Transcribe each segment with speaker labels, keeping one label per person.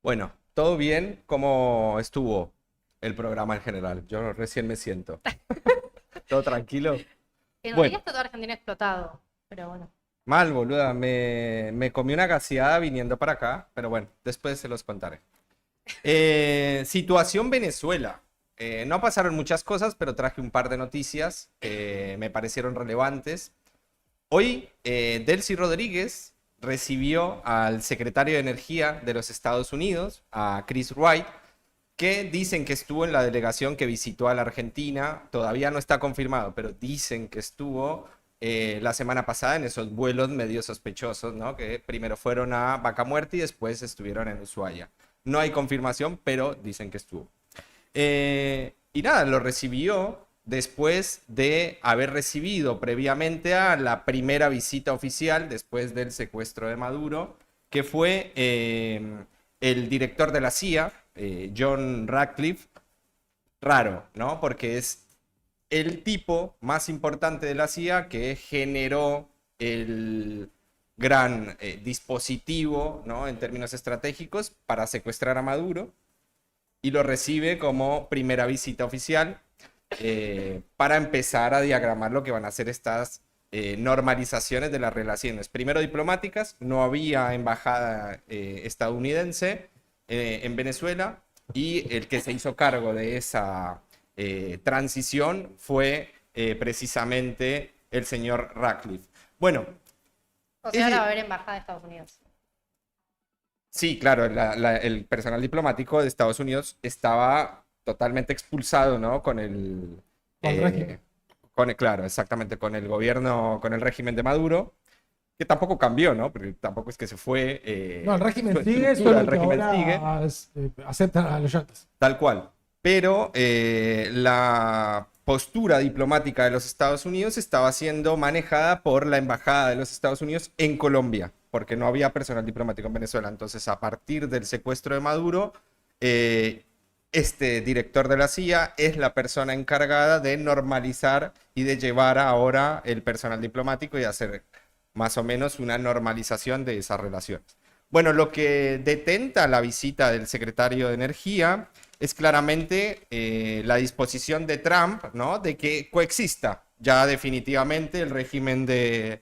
Speaker 1: Bueno, todo bien. ¿Cómo estuvo el programa en general? Yo recién me siento. ¿Todo tranquilo?
Speaker 2: En realidad
Speaker 1: Bueno,
Speaker 2: está toda Argentina explotado, pero bueno.
Speaker 1: mal, boluda. Me comí una gaseada viniendo para acá, pero bueno, después se los contaré. Situación Venezuela. No pasaron muchas cosas, pero traje un par de noticias que me parecieron relevantes. Hoy, Delcy Rodríguez recibió al secretario de Energía de los Estados Unidos, a Chris Wright, que dicen que estuvo en la delegación que visitó a la Argentina. Todavía no está confirmado, pero dicen que estuvo la semana pasada en esos vuelos medio sospechosos, ¿no? Que primero fueron a Vaca Muerta y después estuvieron en Ushuaia. No hay confirmación, pero dicen que estuvo. Y nada, lo recibió después de haber recibido previamente a la primera visita oficial después del secuestro de Maduro, que fue el director de la CIA, John Ratcliffe. Raro, ¿no? Porque es el tipo más importante de la CIA que generó el gran dispositivo, ¿no? En términos estratégicos para secuestrar a Maduro y lo recibe como primera visita oficial para empezar a diagramar lo que van a ser estas normalizaciones de las relaciones. Primero diplomáticas, no había embajada estadounidense en Venezuela y el que se hizo cargo de esa transición fue precisamente el señor Ratcliffe. Bueno,
Speaker 2: O sea, ahora va a
Speaker 1: eh,
Speaker 2: haber embajada de Estados Unidos.
Speaker 1: sí, claro, el personal diplomático de Estados Unidos estaba totalmente expulsado, ¿no?
Speaker 3: Con el régimen.
Speaker 1: Eh, claro, exactamente, con el gobierno, con el régimen de Maduro, que tampoco cambió, ¿no? Porque tampoco es que se fue,
Speaker 3: No, el
Speaker 1: su
Speaker 3: régimen sigue,
Speaker 1: estructura, el
Speaker 3: solo que
Speaker 1: régimen sigue,
Speaker 3: ahora aceptan a los yanquis.
Speaker 1: tal cual. Pero la postura diplomática de los Estados Unidos estaba siendo manejada por la Embajada de los Estados Unidos en Colombia, porque no había personal diplomático en Venezuela. Entonces, a partir del secuestro de Maduro, eh, este director de la CIA es la persona encargada de normalizar y de llevar ahora el personal diplomático y hacer más o menos una normalización de esas relaciones. Bueno, lo que detenta la visita del secretario de Energía es claramente la disposición de Trump, ¿no? De que coexista ya definitivamente el régimen de-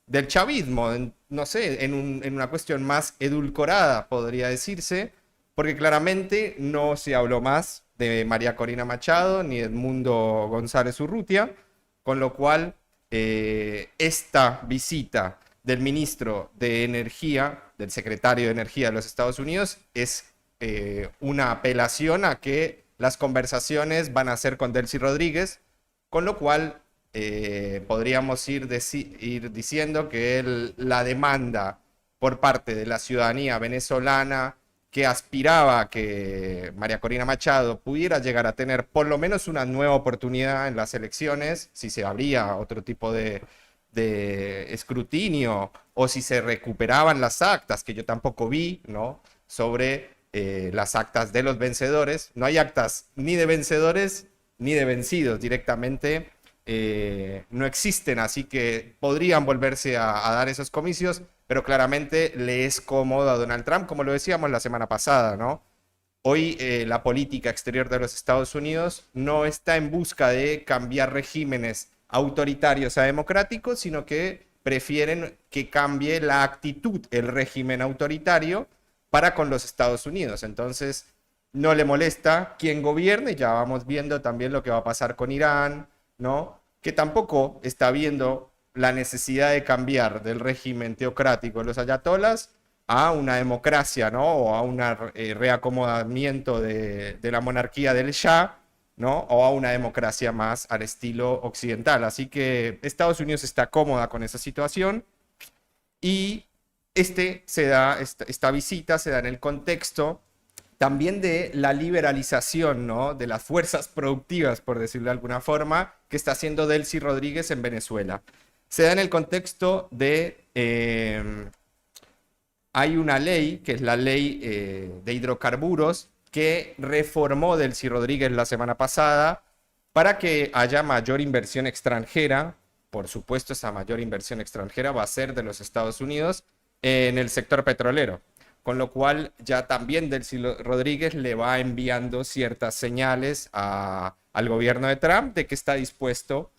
Speaker 1: del chavismo, no sé, en una cuestión más edulcorada, podría decirse, porque claramente no se habló más de María Corina Machado ni Edmundo González Urrutia, con lo cual esta visita del ministro de Energía, del secretario de Energía de los Estados Unidos, es una apelación a que las conversaciones van a ser con Delcy Rodríguez, con lo cual podríamos ir diciendo que la demanda por parte de la ciudadanía venezolana que aspiraba a que María Corina Machado pudiera llegar a tener por lo menos una nueva oportunidad en las elecciones, si se abría otro tipo de escrutinio o si se recuperaban las actas, que yo tampoco vi, ¿no? Sobre las actas de los vencedores. No hay actas ni de vencedores ni de vencidos, directamente no existen, así que podrían volverse a dar esos comicios, pero claramente le es cómodo a Donald Trump, como lo decíamos la semana pasada, ¿no? Hoy la política exterior de los Estados Unidos no está en busca de cambiar regímenes autoritarios a democráticos, sino que prefieren que cambie la actitud el régimen autoritario para con los Estados Unidos. Entonces, no le molesta quién gobierne, ya vamos viendo también lo que va a pasar con Irán, ¿no? Que tampoco está viendo la necesidad de cambiar del régimen teocrático de los ayatolas a una democracia, ¿no? O a un reacomodamiento de la monarquía del Shah, ¿no? O a una democracia más al estilo occidental. Así que Estados Unidos está cómoda con esa situación y esta visita se da en el contexto también de la liberalización, ¿no? De las fuerzas productivas, por decirlo de alguna forma, que está haciendo Delcy Rodríguez en Venezuela. Se da en el contexto de hay una ley, que es la ley de hidrocarburos, que reformó Delcy Rodríguez la semana pasada para que haya mayor inversión extranjera. Por supuesto, esa mayor inversión extranjera va a ser de los Estados Unidos en el sector petrolero. con lo cual ya también Delcy Rodríguez le va enviando ciertas señales al gobierno de Trump de que está dispuesto,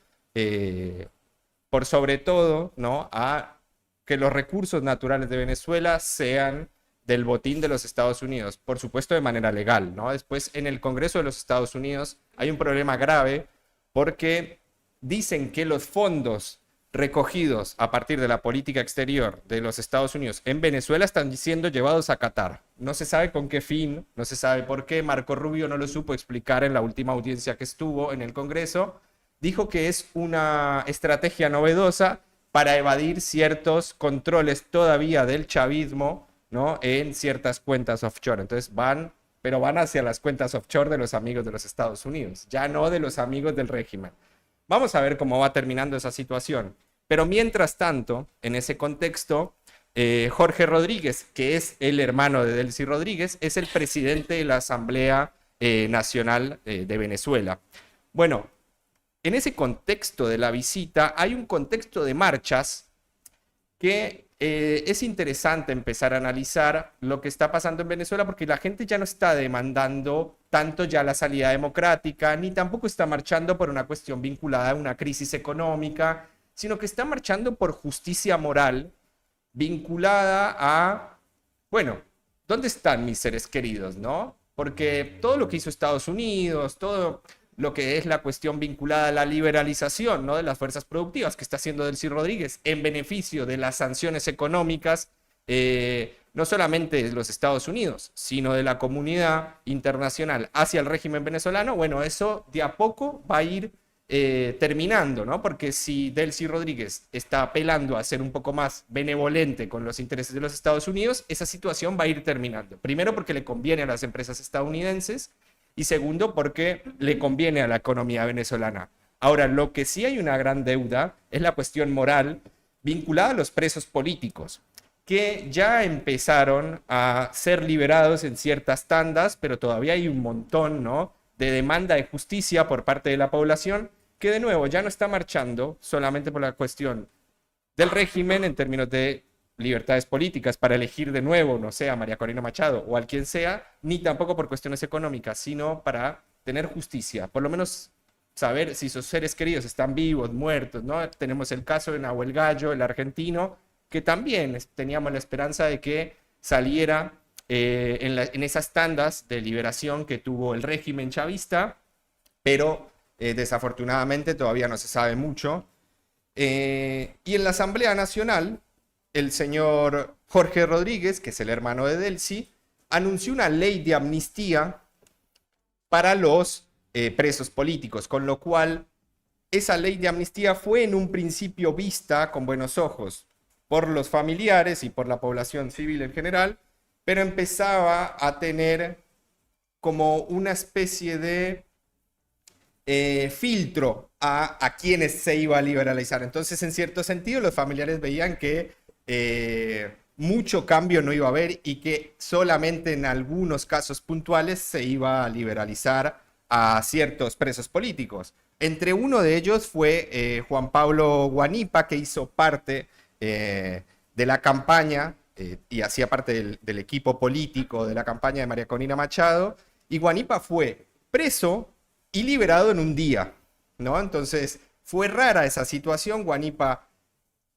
Speaker 1: por sobre todo, ¿no?, a que los recursos naturales de Venezuela sean del botín de los Estados Unidos, por supuesto de manera legal, ¿no? Después, en el Congreso de los Estados Unidos hay un problema grave porque dicen que los fondos recogidos a partir de la política exterior de los Estados Unidos en Venezuela están siendo llevados a Qatar. No se sabe con qué fin, no se sabe por qué. Marco Rubio no lo supo explicar en la última audiencia que estuvo en el Congreso. Dijo que es una estrategia novedosa para evadir ciertos controles todavía del chavismo, ¿no?, en ciertas cuentas offshore. Entonces van hacia las cuentas offshore de los amigos de los Estados Unidos, ya no de los amigos del régimen. Vamos a ver cómo va terminando esa situación. Pero mientras tanto, en ese contexto, Jorge Rodríguez, que es el hermano de Delcy Rodríguez, es el presidente de la Asamblea Nacional de Venezuela. Bueno, en ese contexto de la visita hay un contexto de marchas que es interesante empezar a analizar lo que está pasando en Venezuela, porque la gente ya no está demandando tanto ya la salida democrática, ni tampoco está marchando por una cuestión vinculada a una crisis económica, sino que está marchando por justicia moral vinculada a, bueno, ¿dónde están mis seres queridos, no? Porque todo lo que hizo Estados Unidos, todo lo que es la cuestión vinculada a la liberalización, ¿no?, de las fuerzas productivas que está haciendo Delcy Rodríguez en beneficio de las sanciones económicas, no solamente de los Estados Unidos, sino de la comunidad internacional hacia el régimen venezolano. Bueno, eso de a poco va a ir terminando, ¿no? Porque si Delcy Rodríguez está apelando a ser un poco más benevolente con los intereses de los Estados Unidos, esa situación va a ir terminando. Primero, porque le conviene a las empresas estadounidenses, y segundo, porque le conviene a la economía venezolana. Ahora, lo que sí hay una gran deuda es la cuestión moral vinculada a los presos políticos, que ya empezaron a ser liberados en ciertas tandas, pero todavía hay un montón, ¿no?, de demanda de justicia por parte de la población, que de nuevo ya no está marchando solamente por la cuestión del régimen en términos de libertades políticas para elegir de nuevo, no sé, a María Corina Machado o a quien sea, ni tampoco por cuestiones económicas, sino para tener justicia, por lo menos saber si sus seres queridos están vivos, muertos, ¿no? Tenemos el caso de Nahuel Gallo, el argentino, que también teníamos la esperanza de que saliera en esas tandas de liberación que tuvo el régimen chavista, pero desafortunadamente todavía no se sabe mucho. Y en la Asamblea Nacional, el señor Jorge Rodríguez, que es el hermano de Delcy, anunció una ley de amnistía para los presos políticos, con lo cual esa ley de amnistía fue en un principio vista con buenos ojos por los familiares y por la población civil en general, pero empezaba a tener como una especie de filtro a quienes se iba a liberalizar. Entonces, en cierto sentido, los familiares veían que mucho cambio no iba a haber y que solamente en algunos casos puntuales se iba a liberalizar a ciertos presos políticos. Entre uno de ellos fue Juan Pablo Guanipa, que hizo parte de la campaña y hacía parte del equipo político de la campaña de María Corina Machado, y Guanipa fue preso y liberado en un día, ¿no? Entonces fue rara esa situación. Guanipa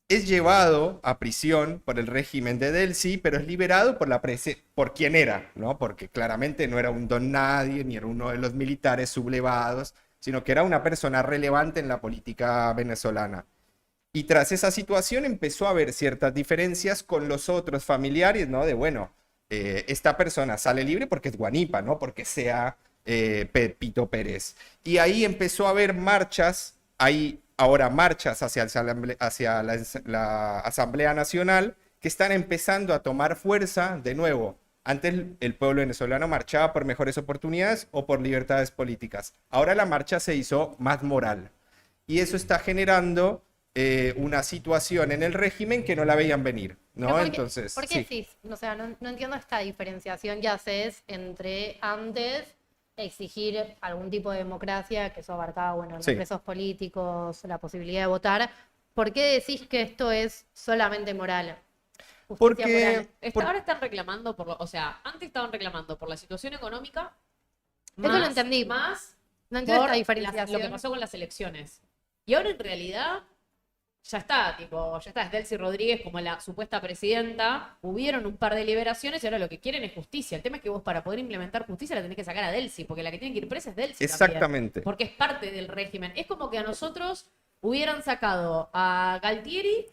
Speaker 1: es llevado a prisión por el régimen de Delcy, pero es liberado por quien era, ¿no? Porque claramente no era un don nadie, ni era uno de los militares sublevados, sino que era una persona relevante en la política venezolana. Y tras esa situación empezó a haber ciertas diferencias con los otros familiares, ¿no? De, bueno, esta persona sale libre porque es Guanipa, ¿no? Porque sea Pepito Pérez. Y ahí empezó a haber marchas, hay ahora marchas hacia la Asamblea Nacional, que están empezando a tomar fuerza de nuevo. Antes el pueblo venezolano marchaba por mejores oportunidades o por libertades políticas. Ahora la marcha se hizo más moral. Y eso está generando una situación en el régimen que no la veían venir, ¿no? Entonces,
Speaker 2: ¿por qué sí? O sea, no entiendo esta diferenciación que haces entre antes exigir algún tipo de democracia, que eso abarcaba, bueno, los presos políticos, la posibilidad de votar. ¿Por qué decís que esto es solamente moral? justicia
Speaker 1: Porque
Speaker 2: moral.
Speaker 4: Ahora están reclamando o sea, antes estaban reclamando por la situación económica.
Speaker 2: Eso lo entendí.
Speaker 4: Más
Speaker 2: No entiendo
Speaker 4: por
Speaker 2: esta
Speaker 4: lo
Speaker 2: diferenciación.
Speaker 4: que pasó con las elecciones. Y ahora en realidad ya está, es Delcy Rodríguez como la supuesta presidenta, hubieron un par de liberaciones y ahora lo que quieren es justicia. El tema es que vos para poder implementar justicia la tenés que sacar a Delcy, porque la que tiene que ir presa es Delcy
Speaker 1: Exactamente.
Speaker 4: también, porque es parte del régimen. Es como que a nosotros hubieran sacado a Galtieri,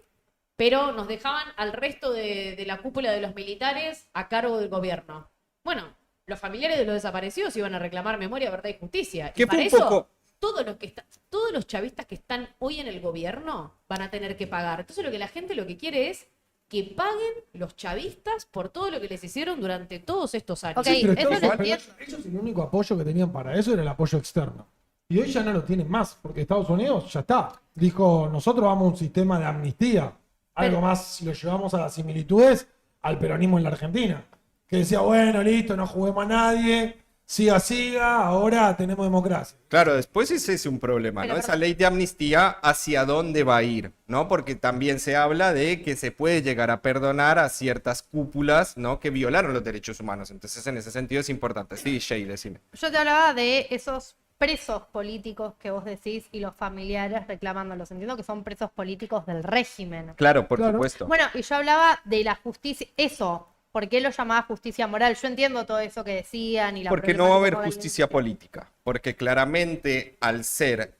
Speaker 4: pero nos dejaban al resto de la cúpula de los militares a cargo del gobierno. Bueno, los familiares de los desaparecidos iban a reclamar memoria, verdad y justicia.
Speaker 1: Que
Speaker 4: Y
Speaker 1: fue
Speaker 4: para
Speaker 1: un
Speaker 4: eso,
Speaker 1: poco-
Speaker 4: todos los chavistas que están hoy en el gobierno van a tener que pagar. Entonces lo que la gente lo que quiere es que paguen los chavistas por todo lo que les hicieron durante todos estos años.
Speaker 2: Ok,
Speaker 3: Pero
Speaker 2: eso
Speaker 3: Estados
Speaker 2: lo
Speaker 3: Unidos,
Speaker 2: entiendo.
Speaker 3: ellos el único apoyo que tenían para eso era el apoyo externo. Y hoy ya no lo tienen más, porque Estados Unidos ya está. Dijo, nosotros vamos a un sistema de amnistía. Algo
Speaker 2: Pero-
Speaker 3: más, si lo llevamos a las similitudes, al peronismo en la Argentina. Que decía, bueno, listo, no juguemos a nadie, siga, ahora tenemos democracia.
Speaker 1: Claro, después ese es un problema, ¿no?
Speaker 2: Pero,
Speaker 1: Esa ley de amnistía, ¿hacia dónde va a ir? ¿No? Porque también se habla de que se puede llegar a perdonar a ciertas cúpulas, ¿no? Que violaron los derechos humanos. Entonces, en ese sentido es importante. Sí, Shay, decime.
Speaker 2: Yo te hablaba de esos presos políticos que vos decís y los familiares reclamándolos. Entiendo que son presos políticos del régimen.
Speaker 1: Claro, por
Speaker 3: Claro.
Speaker 1: supuesto.
Speaker 2: Bueno, y yo hablaba de la justicia, eso, ¿por qué lo llamaba justicia moral? Yo entiendo todo eso que decían y la
Speaker 1: Porque no va a haber
Speaker 2: problemática
Speaker 1: justicia política. Porque claramente al ser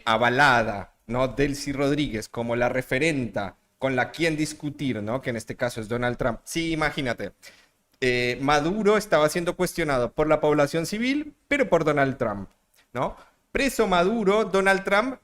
Speaker 1: avalada, ¿no? Delcy Rodríguez como la referenta con la quien discutir, ¿no? Que en este caso es Donald Trump. Sí, imagínate. Maduro estaba siendo cuestionado por la población civil, pero por Donald Trump, ¿no? Preso Maduro, Donald Trump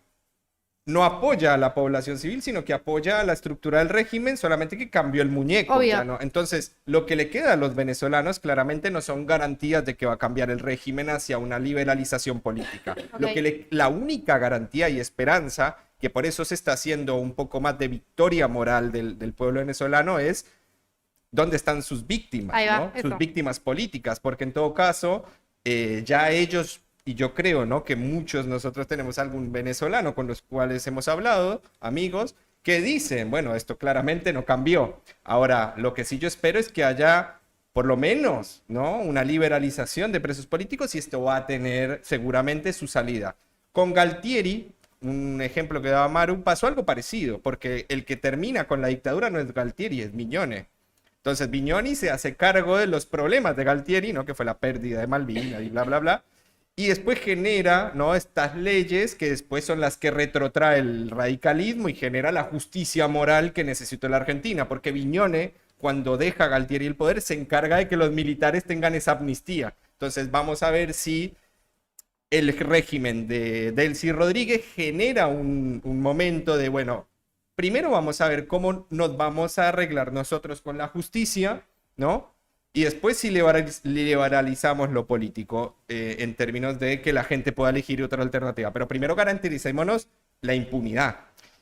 Speaker 1: no apoya a la población civil, sino que apoya a la estructura del régimen, solamente que cambió el muñeco.
Speaker 2: Obvio.
Speaker 1: Ya, ¿no? Entonces, lo que le queda a los venezolanos claramente no son garantías de que va a cambiar el régimen hacia una liberalización política.
Speaker 2: Ok.
Speaker 1: La única garantía y esperanza, que por eso se está haciendo un poco más de victoria moral del pueblo venezolano, es dónde están sus víctimas,
Speaker 2: Ahí va,
Speaker 1: ¿no?
Speaker 2: eso.
Speaker 1: Sus víctimas políticas, porque en todo caso, ya ellos, y yo creo, ¿no? Que muchos nosotros tenemos algún venezolano con los cuales hemos hablado, amigos, que dicen, bueno, esto claramente no cambió. Ahora, lo que sí yo espero es que haya, por lo menos, ¿no? Una liberalización de presos políticos y esto va a tener seguramente su salida. Con Galtieri, un ejemplo que daba Maru, pasó algo parecido, porque el que termina con la dictadura no es Galtieri, es Miñone. Entonces Vignoni se hace cargo de los problemas de Galtieri, ¿no? Que fue la pérdida de Malvinas y bla, bla, bla. Y después genera, ¿no? Estas leyes que después son las que retrotrae el radicalismo y genera la justicia moral que necesitó la Argentina. Porque Vignone, cuando deja a Galtieri el poder, se encarga de que los militares tengan esa amnistía. Entonces vamos a ver si el régimen de Delcy Rodríguez genera un momento de, bueno, primero vamos a ver cómo nos vamos a arreglar nosotros con la justicia, ¿no? Y después si liberalizamos lo político en términos de que la gente pueda elegir otra alternativa. Pero primero garanticémonos la impunidad.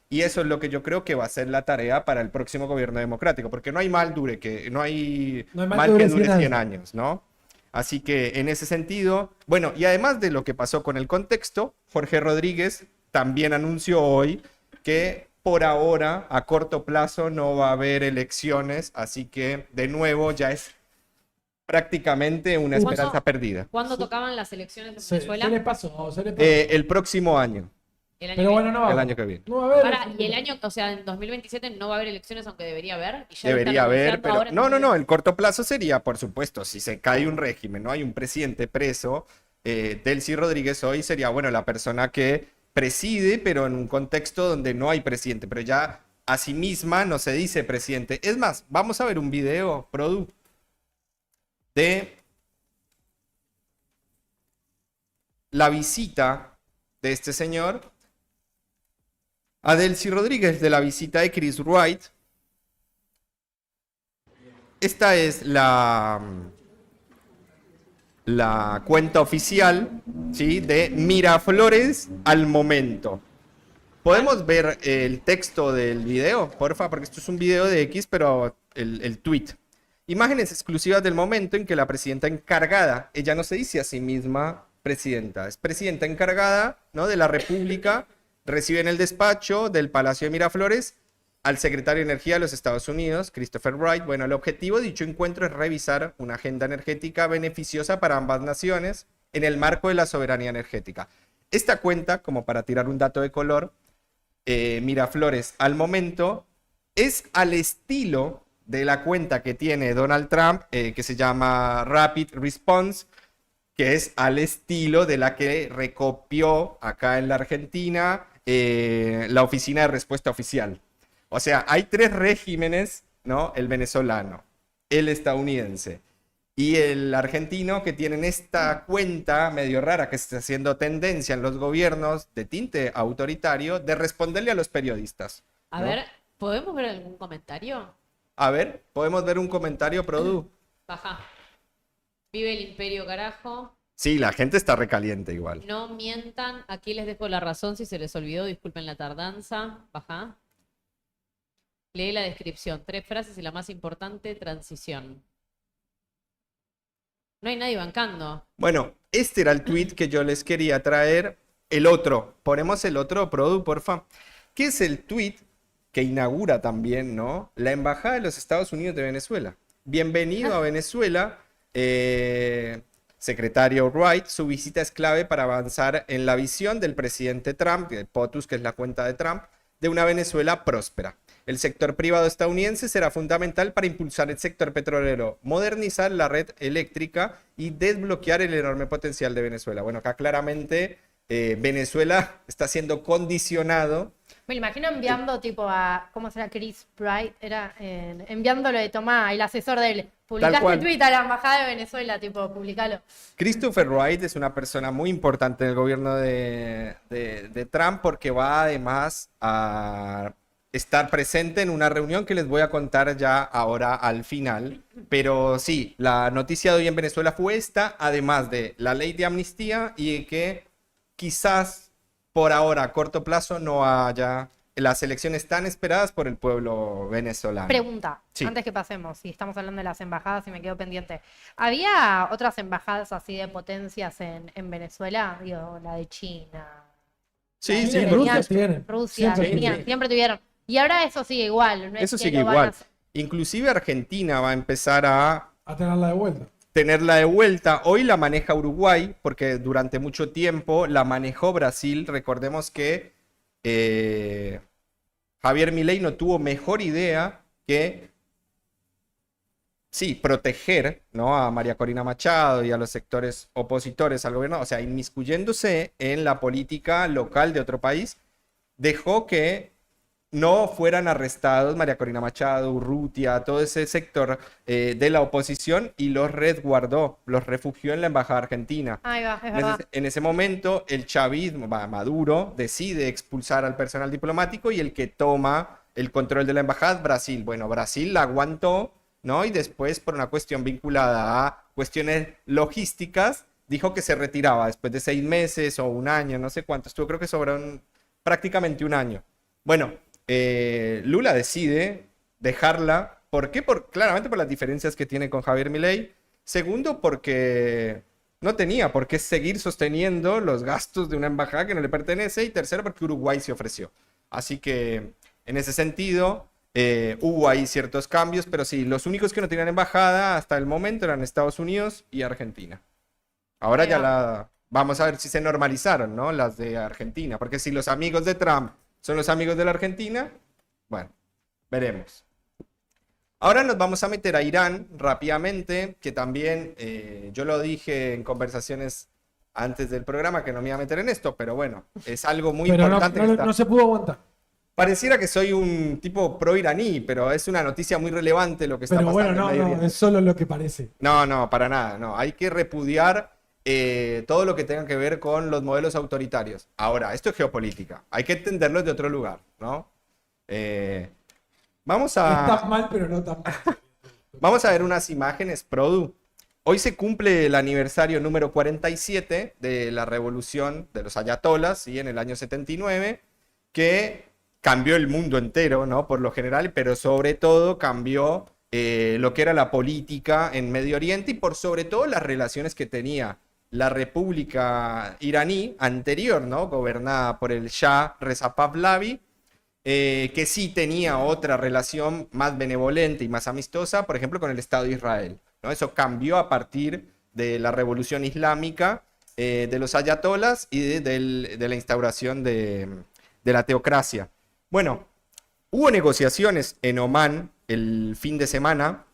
Speaker 1: Y eso es lo que yo creo que va a ser la tarea para el próximo gobierno democrático, porque no hay mal no hay mal que dure 100 años, ¿no? Así que en ese sentido, bueno, y además de lo que pasó con el contexto, Jorge Rodríguez también anunció hoy que por ahora, a corto plazo, no va a haber elecciones, así que de nuevo ya es prácticamente una esperanza perdida.
Speaker 4: ¿Cuándo tocaban las elecciones en
Speaker 3: Se
Speaker 4: Venezuela?
Speaker 3: le pasó, se le pasó.
Speaker 1: El próximo año,
Speaker 4: El año
Speaker 3: Pero
Speaker 4: que
Speaker 3: bueno,
Speaker 4: viene.
Speaker 3: no va.
Speaker 1: el año que viene.
Speaker 3: No va a haber.
Speaker 4: Pará, y el año, o sea, en 2027 no va a haber elecciones, aunque debería haber. Y ya lo
Speaker 1: Debería
Speaker 4: están
Speaker 1: haber,
Speaker 4: anunciando
Speaker 1: pero
Speaker 4: ahora en
Speaker 1: no, el corto plazo sería, por supuesto, si se cae un régimen, no hay un presidente preso, Delcy Rodríguez hoy sería, bueno, la persona que preside, pero en un contexto donde no hay presidente, pero ya a sí misma no se dice presidente. Es más, vamos a ver un video, Produ, de la visita de este señor a Delcy Rodríguez, de la visita de Chris Wright. Esta es la cuenta oficial, ¿sí? De Miraflores al momento. ¿Podemos ver el texto del video, porfa? Porque esto es un video de X, pero el tweet. Imágenes exclusivas del momento en que la presidenta encargada, ella no se dice a sí misma presidenta, es presidenta encargada, ¿no? De la República, recibe en el despacho del Palacio de Miraflores al secretario de Energía de los Estados Unidos, Christopher Wright. Bueno, el objetivo de dicho encuentro es revisar una agenda energética beneficiosa para ambas naciones en el marco de la soberanía energética. Esta cuenta, como para tirar un dato de color, Miraflores, al momento, es al estilo de la cuenta que tiene Donald Trump, que se llama Rapid Response, que es al estilo de la que recopió acá en la Argentina la Oficina de Respuesta Oficial. O sea, hay tres regímenes, ¿no? El venezolano, el estadounidense y el argentino, que tienen esta cuenta medio rara que está haciendo tendencia en los gobiernos de tinte autoritario de responderle a los periodistas.
Speaker 4: A
Speaker 1: ¿no?
Speaker 4: ver, ¿podemos ver algún comentario?
Speaker 1: A ver, podemos ver un comentario, Produ.
Speaker 4: Baja. Vive el imperio, carajo.
Speaker 1: Sí, la gente está recaliente igual.
Speaker 4: No mientan. Aquí les dejo la razón si se les olvidó. Disculpen la tardanza. Baja. Lee la descripción. 3 frases y la más importante, transición. No hay nadie bancando.
Speaker 1: Bueno, este era el tweet que yo les quería traer. El otro, ponemos el otro, Produ, porfa. Que es el tweet que inaugura también, ¿no? La Embajada de los Estados Unidos de Venezuela. Bienvenido a Venezuela, secretario Wright. Su visita es clave para avanzar en la visión del presidente Trump, de POTUS, que es la cuenta de Trump, de una Venezuela próspera. El sector privado estadounidense será fundamental para impulsar el sector petrolero, modernizar la red eléctrica y desbloquear el enorme potencial de Venezuela. Bueno, acá claramente Venezuela está siendo condicionado.
Speaker 2: Me lo imagino enviando tipo a, ¿cómo será? Chris Wright, era enviándolo de Tomás, el asesor de él. Publicaste
Speaker 1: cual.
Speaker 2: el tweet a la embajada de Venezuela, tipo, publicalo.
Speaker 1: Christopher Wright es una persona muy importante en el gobierno de Trump, porque va además a estar presente en una reunión que les voy a contar ya ahora al final. Pero sí, la noticia de hoy en Venezuela fue esta, además de la ley de amnistía y de que quizás por ahora, a corto plazo, no haya las elecciones tan esperadas por el pueblo venezolano.
Speaker 2: Pregunta,
Speaker 1: Sí.
Speaker 2: antes que pasemos, si estamos hablando de las embajadas y me quedo pendiente. ¿Había otras embajadas así de potencias en Venezuela? Digo, la de China.
Speaker 1: Sí,
Speaker 3: Sí,
Speaker 1: sí,
Speaker 2: Rusia
Speaker 3: Rusia
Speaker 1: Rusia.
Speaker 3: tiene.
Speaker 2: Rusia,
Speaker 3: Siempre
Speaker 2: tenían,
Speaker 1: sí.
Speaker 2: siempre tuvieron. Y ahora eso sigue igual. No es
Speaker 1: Eso
Speaker 2: que
Speaker 1: sigue
Speaker 2: lo van a
Speaker 1: igual.
Speaker 2: hacer.
Speaker 1: Inclusive Argentina va a empezar a
Speaker 3: A tenerla de vuelta.
Speaker 1: tenerla de vuelta. Hoy la maneja Uruguay, porque durante mucho tiempo la manejó Brasil. Recordemos que Javier Milei no tuvo mejor idea que, sí, proteger, ¿no?, a María Corina Machado y a los sectores opositores al gobierno, o sea, inmiscuyéndose en la política local de otro país. Dejó que no fueran arrestados María Corina Machado, Urrutia, todo ese sector de la oposición, y los resguardó, los refugió en la embajada argentina.
Speaker 2: Ahí va, es verdad.
Speaker 1: En ese momento, el chavismo, Maduro, decide expulsar al personal diplomático, y el que toma el control de la embajada es Brasil. Bueno, Brasil la aguantó, ¿no? Y después, por una cuestión vinculada a cuestiones logísticas, dijo que se retiraba después de 6 meses o un año, no sé cuánto. Estuvo, creo que sobraron prácticamente un año. Bueno, Lula decide dejarla. ¿Por qué? Claramente por las diferencias que tiene con Javier Milei. Segundo, porque no tenía por qué seguir sosteniendo los gastos de una embajada que no le pertenece. Y tercero, porque Uruguay se ofreció. Así que, en ese sentido, hubo ahí ciertos cambios. Pero sí, los únicos que no tenían embajada hasta el momento eran Estados Unidos y Argentina. Ahora ya vamos a ver si se normalizaron, ¿no?, las de Argentina. Porque si los amigos de Trump son los amigos de la Argentina, bueno, veremos. Ahora nos vamos a meter a Irán rápidamente, que también yo lo dije en conversaciones antes del programa que no me iba a meter en esto, pero bueno, es algo muy
Speaker 3: Pero
Speaker 1: importante. que está...
Speaker 3: no se pudo aguantar.
Speaker 1: Pareciera que soy un tipo pro-iraní, pero es una noticia muy relevante lo que está
Speaker 3: Pero
Speaker 1: pasando
Speaker 3: bueno,
Speaker 1: en Medio
Speaker 3: no,
Speaker 1: Oriente.
Speaker 3: es solo lo que parece.
Speaker 1: No, para nada, no. Hay que repudiar todo lo que tenga que ver con los modelos autoritarios. Ahora, esto es geopolítica. Hay que entenderlo de otro lugar, ¿no? Vamos
Speaker 3: Está
Speaker 1: a...
Speaker 3: mal, pero no tan mal.
Speaker 1: Vamos a ver unas imágenes, Produ. Hoy se cumple el aniversario número 47 de la revolución de los ayatolas, ¿sí?, en el año 79, que cambió el mundo entero, ¿no?, por lo general, pero sobre todo cambió lo que era la política en Medio Oriente, y por sobre todo las relaciones que tenía la República iraní anterior, ¿no?, gobernada por el Shah Reza Pahlavi, que sí tenía otra relación más benevolente y más amistosa, por ejemplo, con el Estado de Israel, ¿no? Eso cambió a partir de la revolución islámica, de los ayatolas y de la instauración de la teocracia. Bueno, hubo negociaciones en Omán el fin de semana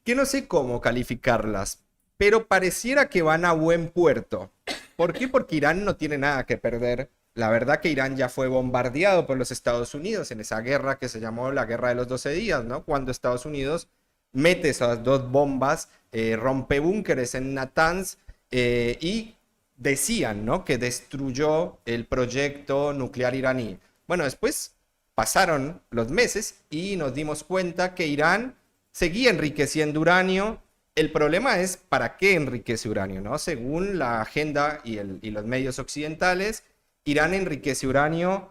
Speaker 1: que no sé cómo calificarlas, pero pareciera que van a buen puerto. ¿Por qué? Porque Irán no tiene nada que perder. La verdad que Irán ya fue bombardeado por los Estados Unidos en esa guerra que se llamó la Guerra de los 12 días, ¿no? Cuando Estados Unidos mete esas dos bombas, rompe búnkeres en Natanz, y decían, ¿no?, que destruyó el proyecto nuclear iraní. Bueno, después pasaron los meses y nos dimos cuenta que Irán seguía enriqueciendo uranio. El problema es para qué enriquece uranio, ¿no? Según la agenda y los medios occidentales, Irán enriquece uranio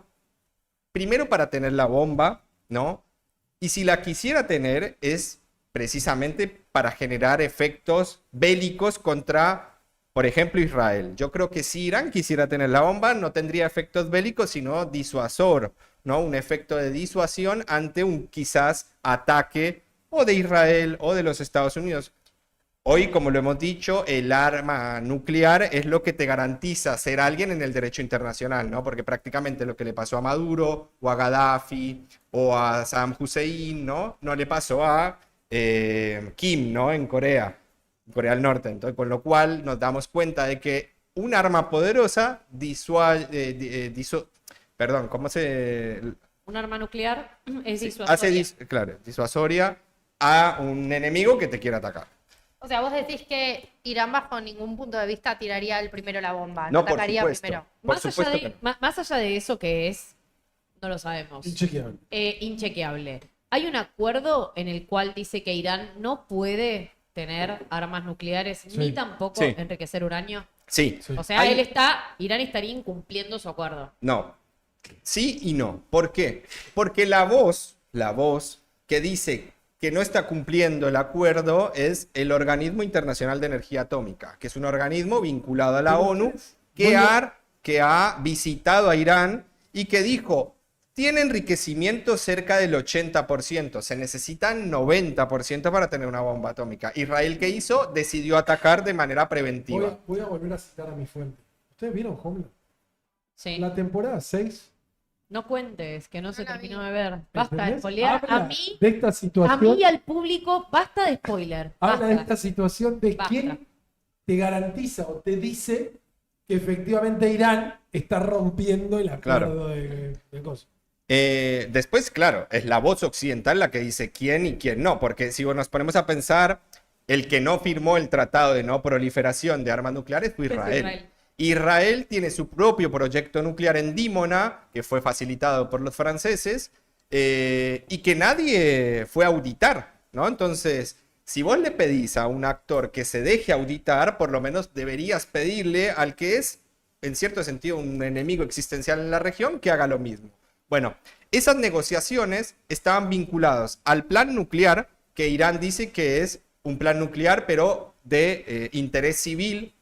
Speaker 1: primero para tener la bomba, ¿no? Y si la quisiera tener es precisamente para generar efectos bélicos contra, por ejemplo, Israel. Yo creo que si Irán quisiera tener la bomba, no tendría efectos bélicos, sino disuasor, ¿no? Un efecto de disuasión ante un quizás ataque o de Israel o de los Estados Unidos. Hoy, como lo hemos dicho, el arma nuclear es lo que te garantiza ser alguien en el derecho internacional, ¿no? Porque prácticamente lo que le pasó a Maduro o a Gaddafi o a Saddam Hussein, ¿no? No le pasó a Kim, ¿no? En Corea del Norte. Entonces, con lo cual nos damos cuenta de que un arma poderosa perdón, ¿cómo se...?
Speaker 4: Un arma nuclear es
Speaker 1: Sí,
Speaker 4: disuasoria.
Speaker 1: claro, disuasoria a un enemigo que te quiera atacar.
Speaker 2: O sea, vos decís que Irán bajo ningún punto de vista tiraría el primero la bomba,
Speaker 1: No, por
Speaker 2: atacaría
Speaker 1: supuesto.
Speaker 2: primero.
Speaker 1: Por
Speaker 4: Más allá,
Speaker 1: supuesto que no.
Speaker 4: más allá de eso que es, no lo sabemos,
Speaker 3: Inchequeable.
Speaker 4: inchequeable. Hay un acuerdo en el cual dice que Irán no puede tener armas nucleares ni tampoco
Speaker 1: Sí.
Speaker 4: enriquecer uranio.
Speaker 1: Sí.
Speaker 3: Sí.
Speaker 4: O sea,
Speaker 1: Hay-
Speaker 4: Irán estaría incumpliendo su acuerdo.
Speaker 1: No. Sí y no. ¿Por qué? Porque la voz que dice que no está cumpliendo el acuerdo es el Organismo Internacional de Energía Atómica, que es un organismo vinculado a la ONU que ha visitado a Irán y que dijo, tiene enriquecimiento cerca del 80%, se necesitan 90% para tener una bomba atómica. Israel, ¿qué hizo? Decidió atacar de manera preventiva.
Speaker 3: Voy a volver a citar a mi fuente. ¿Ustedes vieron Homeland?
Speaker 4: Sí.
Speaker 3: La temporada 6.
Speaker 4: No cuentes, que no se
Speaker 2: No la
Speaker 4: terminó
Speaker 2: vi.
Speaker 4: de ver. Basta de
Speaker 3: ¿entendés?
Speaker 4: spoilear.
Speaker 3: Habla de esta
Speaker 4: A
Speaker 3: situación.
Speaker 4: mí y al público, basta de spoiler.
Speaker 3: Habla de
Speaker 4: Basta.
Speaker 3: esta situación de
Speaker 4: Basta.
Speaker 3: quién te garantiza o te dice que efectivamente Irán está rompiendo el acuerdo de cosas.
Speaker 1: Después, claro, es la voz occidental la que dice quién y quién no, porque si nos ponemos a pensar, el que no firmó el tratado de no proliferación de armas nucleares fue Israel. Israel tiene su propio proyecto nuclear en Dímona, que fue facilitado por los franceses, y que nadie fue a auditar, ¿no? Entonces, si vos le pedís a un actor que se deje auditar, por lo menos deberías pedirle al que es, en cierto sentido, un enemigo existencial en la región, que haga lo mismo. Bueno, esas negociaciones estaban vinculadas al plan nuclear, que Irán dice que es un plan nuclear, pero de interés civil.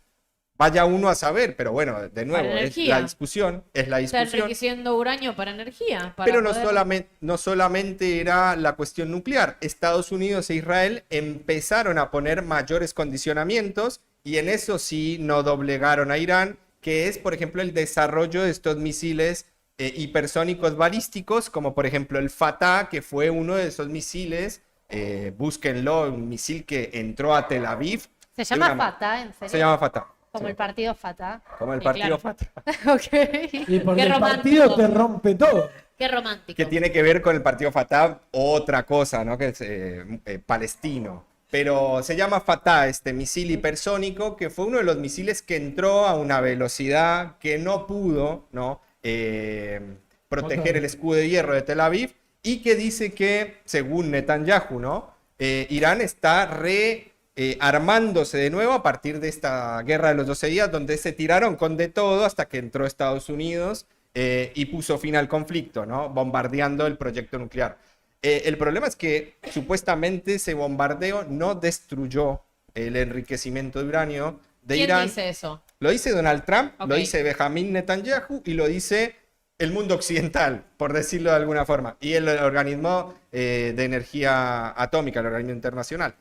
Speaker 1: Vaya uno a saber, pero bueno, de nuevo,
Speaker 4: Para
Speaker 1: es
Speaker 4: energía.
Speaker 1: la discusión, es la
Speaker 4: Está
Speaker 1: discusión.
Speaker 4: enriqueciendo uranio para energía. Para
Speaker 1: Pero
Speaker 4: poder-
Speaker 1: no solamente era la cuestión nuclear. Estados Unidos e Israel empezaron a poner mayores condicionamientos y en eso sí no doblegaron a Irán, que es, por ejemplo, el desarrollo de estos misiles hipersónicos balísticos, como por ejemplo el Fatah, que fue uno de esos misiles, búsquenlo, un misil que entró a Tel Aviv.
Speaker 2: Se
Speaker 1: de
Speaker 2: llama
Speaker 1: una ma-
Speaker 2: Fatah, ¿en serio?
Speaker 1: Se llama Fatah.
Speaker 2: Como
Speaker 1: Sí.
Speaker 2: el partido Fatah.
Speaker 1: Como el
Speaker 4: Sí,
Speaker 1: partido
Speaker 4: claro.
Speaker 1: Fatah.
Speaker 2: Ok.
Speaker 3: Y porque
Speaker 4: Qué
Speaker 3: el
Speaker 4: romántico.
Speaker 3: partido te rompe todo.
Speaker 4: Qué romántico.
Speaker 1: Que tiene que ver con el partido Fatah, otra cosa, ¿no? Que es palestino. Pero se llama Fatah, este misil hipersónico, que fue uno de los misiles que entró a una velocidad que no pudo, ¿no? Proteger el escudo de hierro de Tel Aviv y que dice que, según Netanyahu, ¿no? Irán está armándose de nuevo a partir de esta guerra de los 12 días, donde se tiraron con de todo hasta que entró Estados Unidos y puso fin al conflicto, ¿no? Bombardeando el proyecto nuclear. El problema es que supuestamente ese bombardeo no destruyó el enriquecimiento de uranio de
Speaker 4: ¿Quién
Speaker 1: Irán.
Speaker 4: dice eso?
Speaker 1: Lo dice Donald Trump,
Speaker 4: Ok.
Speaker 1: lo dice Benjamin Netanyahu y lo dice el mundo occidental, por decirlo de alguna forma, y el organismo de energía atómica, el organismo internacional.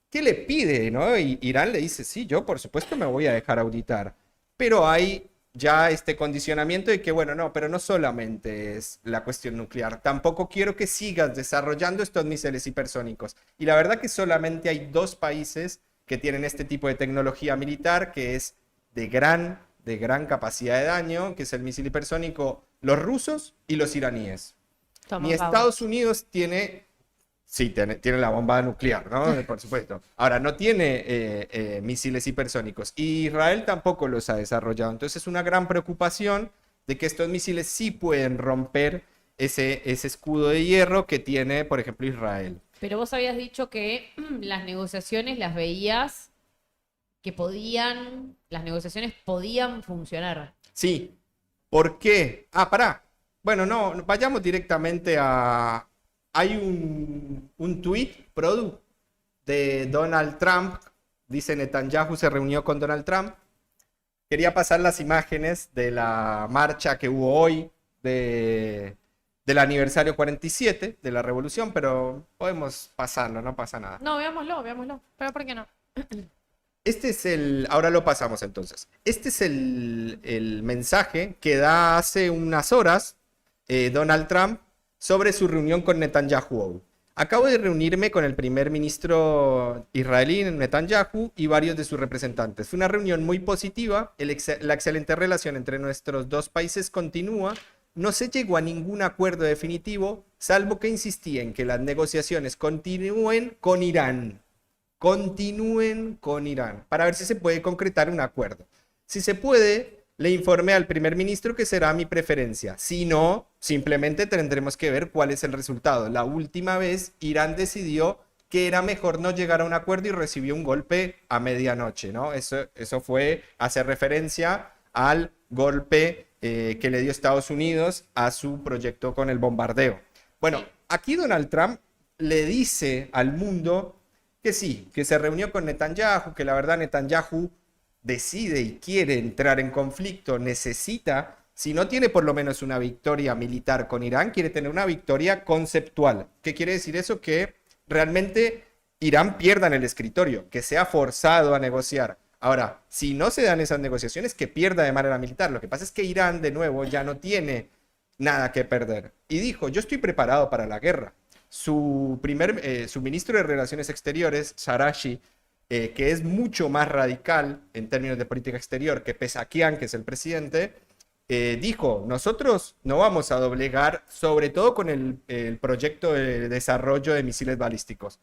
Speaker 1: ¿Qué le pide, no? Y Irán le dice, sí, yo por supuesto me voy a dejar auditar, pero hay ya este condicionamiento de que, bueno, no, pero no solamente es la cuestión nuclear, tampoco quiero que sigas desarrollando estos misiles hipersónicos. Y la verdad que solamente hay 2 países que tienen este tipo de tecnología militar, que es de gran capacidad de daño, que es el misil hipersónico, los rusos y los iraníes.
Speaker 2: Toma,
Speaker 1: Ni
Speaker 2: Pau.
Speaker 1: Estados Unidos tiene, sí, tiene la bomba nuclear, ¿no? Por supuesto. Ahora, no tiene misiles hipersónicos. Y Israel tampoco los ha desarrollado. Entonces es una gran preocupación de que estos misiles sí pueden romper ese escudo de hierro que tiene, por ejemplo, Israel.
Speaker 4: Pero vos habías dicho que las negociaciones las veías las negociaciones podían funcionar.
Speaker 1: Sí. ¿Por qué? Ah, pará. Bueno, no, vayamos directamente a... Hay un tweet, Produ, de Donald Trump. Dice Netanyahu se reunió con Donald Trump. Quería pasar las imágenes de la marcha que hubo hoy del aniversario 47 de la revolución, pero podemos pasarlo, no pasa nada.
Speaker 4: No, veámoslo.
Speaker 2: ¿Pero por qué no?
Speaker 1: Este es ahora lo pasamos entonces. Este es el mensaje que da hace unas horas Donald Trump sobre su reunión con Netanyahu. Acabo de reunirme con el primer ministro israelí, Netanyahu, y varios de sus representantes. Fue una reunión muy positiva, la excelente relación entre nuestros 2 países continúa. No se llegó a ningún acuerdo definitivo, salvo que insistí en que las negociaciones continúen con Irán. Continúen con Irán, para ver si se puede concretar un acuerdo. Si se puede, le informé al primer ministro que será mi preferencia. Si no, simplemente tendremos que ver cuál es el resultado. La última vez, Irán decidió que era mejor no llegar a un acuerdo y recibió un golpe a medianoche, ¿no? Eso fue, hace referencia al golpe que le dio Estados Unidos a su proyecto con el bombardeo. Bueno, aquí Donald Trump le dice al mundo que sí, que se reunió con Netanyahu, que la verdad Netanyahu decide y quiere entrar en conflicto, necesita, si no tiene por lo menos una victoria militar con Irán, quiere tener una victoria conceptual. ¿Qué quiere decir eso? Que realmente Irán pierda en el escritorio, que sea forzado a negociar. Ahora, si no se dan esas negociaciones, que pierda de manera militar. Lo que pasa es que Irán, de nuevo, ya no tiene nada que perder. Y dijo, yo estoy preparado para la guerra. Su ministro de Relaciones Exteriores, Sarashi, que es mucho más radical en términos de política exterior que Pesakian, que es el presidente, dijo, nosotros no vamos a doblegar, sobre todo con el proyecto de desarrollo de misiles balísticos.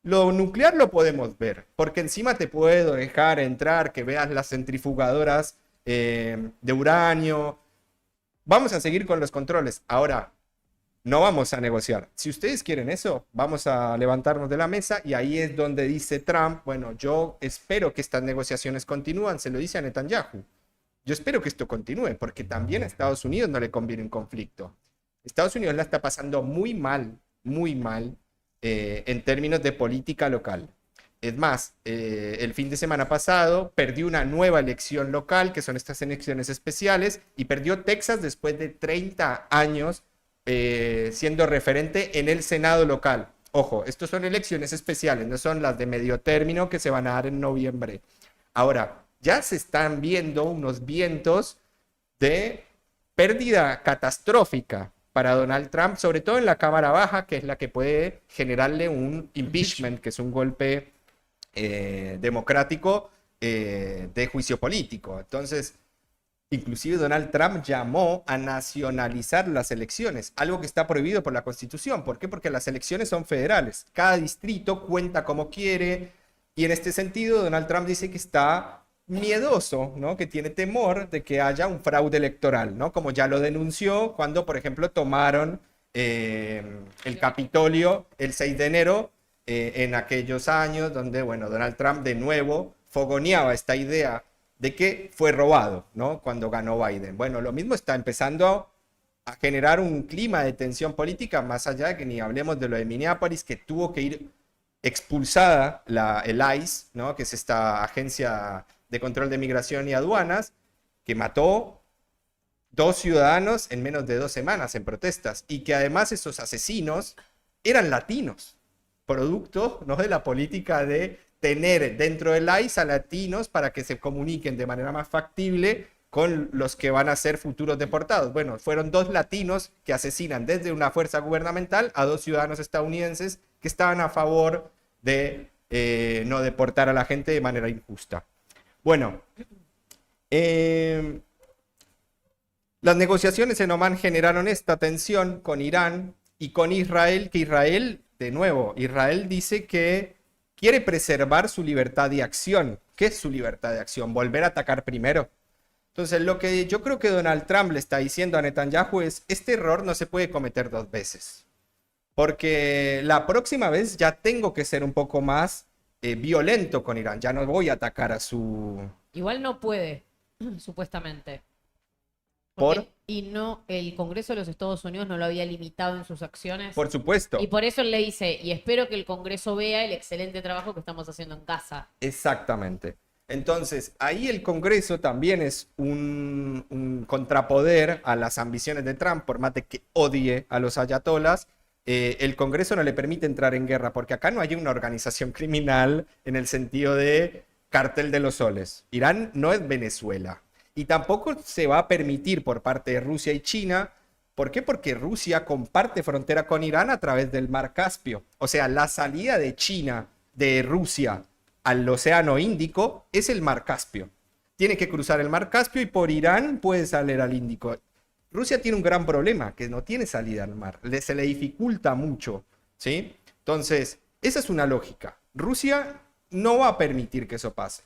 Speaker 1: Lo nuclear lo podemos ver, porque encima te puedo dejar entrar, que veas las centrifugadoras de uranio. Vamos a seguir con los controles. Ahora, no vamos a negociar. Si ustedes quieren eso, vamos a levantarnos de la mesa y ahí es donde dice Trump, bueno, yo espero que estas negociaciones continúen, se lo dice a Netanyahu. Yo espero que esto continúe, porque también a Estados Unidos no le conviene un conflicto. Estados Unidos la está pasando muy mal en términos de política local. Es más, el fin de semana pasado perdió una nueva elección local, que son estas elecciones especiales, y perdió Texas después de 30 años siendo referente en el Senado local. Ojo, estos son elecciones especiales, no son las de medio término que se van a dar en noviembre. Ahora, ya se están viendo unos vientos de pérdida catastrófica para Donald Trump, sobre todo en la Cámara Baja, que es la que puede generarle un impeachment, que es un golpe democrático de juicio político. Entonces, inclusive Donald Trump llamó a nacionalizar las elecciones, algo que está prohibido por la Constitución. ¿Por qué? Porque las elecciones son federales. Cada distrito cuenta como quiere. Y en este sentido, Donald Trump dice que está miedoso, ¿no? Que tiene temor de que haya un fraude electoral, ¿no? Como ya lo denunció cuando, por ejemplo, tomaron el Capitolio el 6 de enero en aquellos años donde, bueno, Donald Trump de nuevo fogoneaba esta idea de que fue robado, ¿no? Cuando ganó Biden. Bueno, lo mismo está empezando a generar un clima de tensión política, más allá de que ni hablemos de lo de Minneapolis, que tuvo que ir expulsada el ICE, ¿no? Que es esta agencia de control de migración y aduanas, que mató 2 ciudadanos en menos de 2 semanas en protestas, y que además esos asesinos eran latinos, producto, ¿no?, de la política de tener dentro del ICE a latinos para que se comuniquen de manera más factible con los que van a ser futuros deportados. Bueno, fueron 2 latinos que asesinan desde una fuerza gubernamental a 2 ciudadanos estadounidenses que estaban a favor de no deportar a la gente de manera injusta. Bueno, las negociaciones en Omán generaron esta tensión con Irán y con Israel, que Israel, de nuevo, Israel dice que quiere preservar su libertad de acción. ¿Qué es su libertad de acción? ¿Volver a atacar primero? Entonces, lo que yo creo que Donald Trump le está diciendo a Netanyahu es, este error no se puede cometer 2 veces. Porque la próxima vez ya tengo que ser un poco más violento con Irán. Ya no voy a atacar a su...
Speaker 4: Igual no puede, supuestamente.
Speaker 1: ¿Por?
Speaker 4: Y no, el Congreso de los Estados Unidos no lo había limitado en sus acciones.
Speaker 1: Por supuesto.
Speaker 4: Y por eso él le dice, y espero que el Congreso vea el excelente trabajo que estamos haciendo en casa.
Speaker 1: Exactamente. Entonces, ahí el Congreso también es un contrapoder a las ambiciones de Trump, por más de que odie a los ayatolas. El Congreso no le permite entrar en guerra, porque acá no hay una organización criminal en el sentido de cártel de los soles. Irán no es Venezuela. Y tampoco se va a permitir por parte de Rusia y China. ¿Por qué? Porque Rusia comparte frontera con Irán a través del Mar Caspio. O sea, la salida de China, de Rusia, al Océano Índico es el Mar Caspio. Tiene que cruzar el Mar Caspio y por Irán puede salir al Índico. Rusia tiene un gran problema, que no tiene salida al mar. Se le dificulta mucho, ¿sí? Entonces, esa es una lógica. Rusia no va a permitir que eso pase.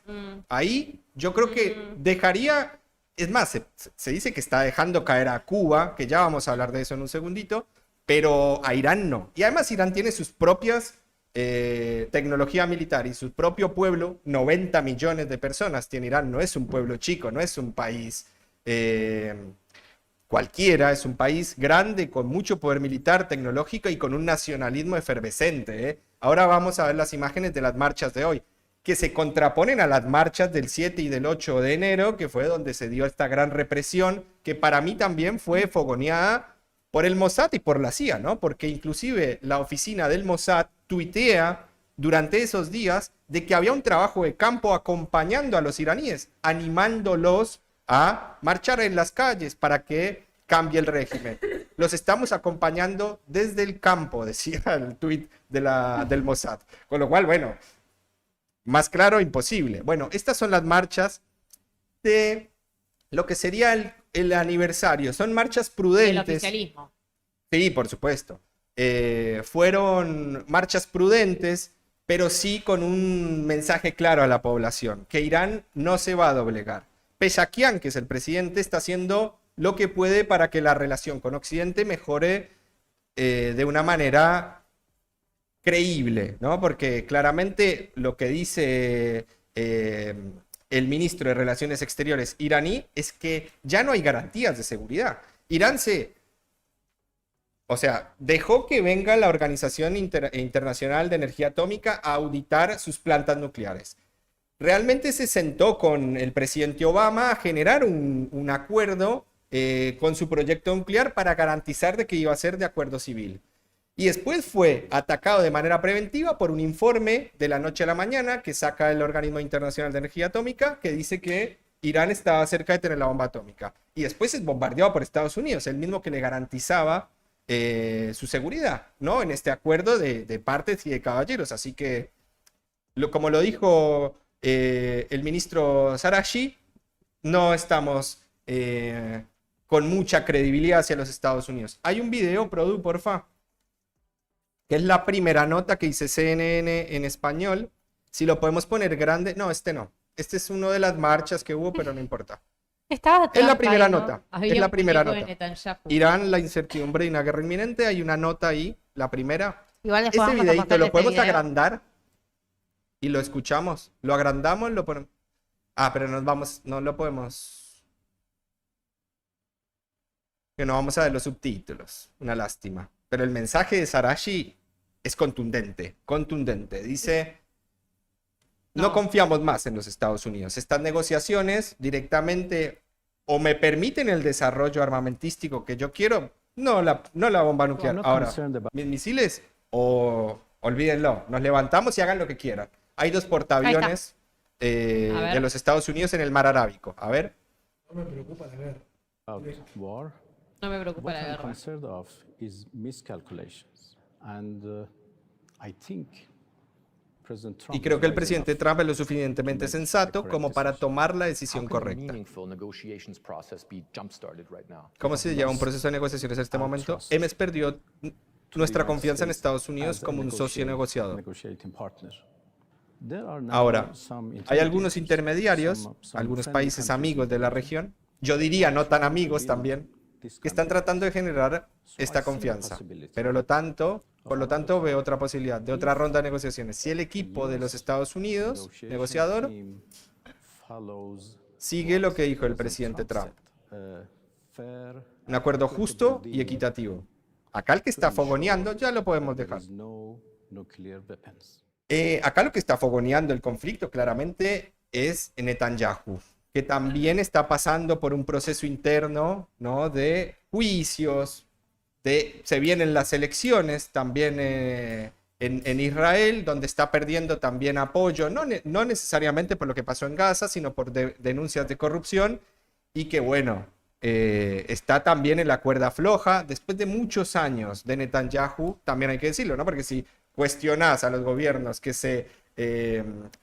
Speaker 1: Ahí yo creo que dejaría... Es más, se dice que está dejando caer a Cuba, que ya vamos a hablar de eso en un segundito, pero a Irán no. Y además Irán tiene sus propias tecnología militar y su propio pueblo, 90 millones de personas tiene Irán, no es un pueblo chico, no es un país cualquiera, es un país grande con mucho poder militar, tecnológico y con un nacionalismo efervescente. Ahora vamos a ver las imágenes de las marchas de hoy, que se contraponen a las marchas del 7 y del 8 de enero, que fue donde se dio esta gran represión, que para mí también fue fogoneada por el Mossad y por la CIA, ¿no? Porque inclusive la oficina del Mossad tuitea durante esos días de que había un trabajo de campo acompañando a los iraníes, animándolos a marchar en las calles para que cambie el régimen. Los estamos acompañando desde el campo, decía el tuit del Mossad. Con lo cual, bueno, más claro, imposible. Bueno, estas son las marchas de lo que sería el aniversario. Son marchas prudentes.
Speaker 4: El oficialismo.
Speaker 1: Sí, por supuesto. Fueron marchas prudentes, pero sí con un mensaje claro a la población, que Irán no se va a doblegar. Pezeshkian, que es el presidente, está haciendo lo que puede para que la relación con Occidente mejore de una manera creíble, ¿no? Porque claramente lo que dice el ministro de Relaciones Exteriores iraní es que ya no hay garantías de seguridad. Irán dejó que venga la Organización Internacional de Energía Atómica a auditar sus plantas nucleares. Realmente se sentó con el presidente Obama a generar un acuerdo con su proyecto nuclear para garantizar de que iba a ser de acuerdo civil. Y después fue atacado de manera preventiva por un informe de la noche a la mañana que saca el Organismo Internacional de Energía Atómica que dice que Irán estaba cerca de tener la bomba atómica. Y después es bombardeado por Estados Unidos, el mismo que le garantizaba su seguridad, ¿no? En este acuerdo de partes y de caballeros. Así que, como lo dijo el ministro Sarashi, no estamos con mucha credibilidad hacia los Estados Unidos. Hay un video, Produ, porfa, que es la primera nota que dice CNN en español. Si lo podemos poner grande. No, este no. Este es uno de las marchas que hubo, pero no importa.
Speaker 2: Estaba
Speaker 1: Es la
Speaker 2: Trump
Speaker 1: primera
Speaker 2: ahí, ¿no?
Speaker 1: nota.
Speaker 4: Había
Speaker 1: Es la
Speaker 4: un
Speaker 1: primera
Speaker 4: muñeco de
Speaker 1: nota.
Speaker 4: Netanyahu.
Speaker 1: Irán, la incertidumbre y una guerra inminente. Hay una nota ahí, la primera.
Speaker 2: Igual después
Speaker 1: Este
Speaker 2: vamos a
Speaker 1: videito
Speaker 2: pasar
Speaker 1: lo
Speaker 2: este
Speaker 1: podemos
Speaker 2: video.
Speaker 1: agrandar y lo escuchamos. Lo agrandamos, lo ponemos. Ah, pero no lo podemos. Que no vamos a ver los subtítulos. Una lástima. Pero el mensaje de Sarashi es contundente, contundente. Dice, no confiamos más en los Estados Unidos. Estas negociaciones directamente o me permiten el desarrollo armamentístico que yo quiero, no la bomba nuclear. Ahora, mis misiles, o olvídenlo, nos levantamos y hagan lo que quieran. Hay 2 portaaviones de los Estados Unidos en el mar Arábico. A ver.
Speaker 3: No me preocupa la guerra.
Speaker 5: War.
Speaker 4: No me preocupa
Speaker 5: What
Speaker 4: la
Speaker 5: I'm
Speaker 4: guerra.
Speaker 5: concerned of is miscalculations. And I think President Trump
Speaker 1: Y creo que el
Speaker 5: is wise
Speaker 1: presidente
Speaker 5: enough
Speaker 1: Trump es lo
Speaker 5: to
Speaker 1: suficientemente
Speaker 5: make the
Speaker 1: sensato
Speaker 5: correct
Speaker 1: como para
Speaker 5: decision.
Speaker 1: tomar la
Speaker 6: How
Speaker 1: decisión
Speaker 6: can a
Speaker 1: correcta.
Speaker 6: meaningful negotiations process be jump-started right now?
Speaker 1: ¿Cómo se lleva un proceso de negociaciones en este momento? Emes perdió nuestra confianza en Estados Unidos como un socio negociador.
Speaker 5: Negotiating partner. There are now
Speaker 1: Ahora,
Speaker 5: some
Speaker 1: hay algunos
Speaker 5: intermediaries,
Speaker 1: intermediarios, algunos países amigos de la región, yo diría no tan amigos también, que están tratando de generar esta confianza. Pero por lo tanto, veo otra posibilidad de otra ronda de negociaciones. Si el equipo de los Estados Unidos, negociador, sigue lo que dijo el presidente Trump, un acuerdo justo y equitativo. Acá el que está fogoneando ya lo podemos dejar. Acá lo que está fogoneando el conflicto claramente es Netanyahu, que también está pasando por un proceso interno, ¿no?, de juicios, se vienen las elecciones también en Israel, donde está perdiendo también apoyo, no necesariamente por lo que pasó en Gaza, sino por denuncias de corrupción, y que bueno, está también en la cuerda floja, después de muchos años de Netanyahu, también hay que decirlo, ¿no? Porque si cuestionás a los gobiernos que se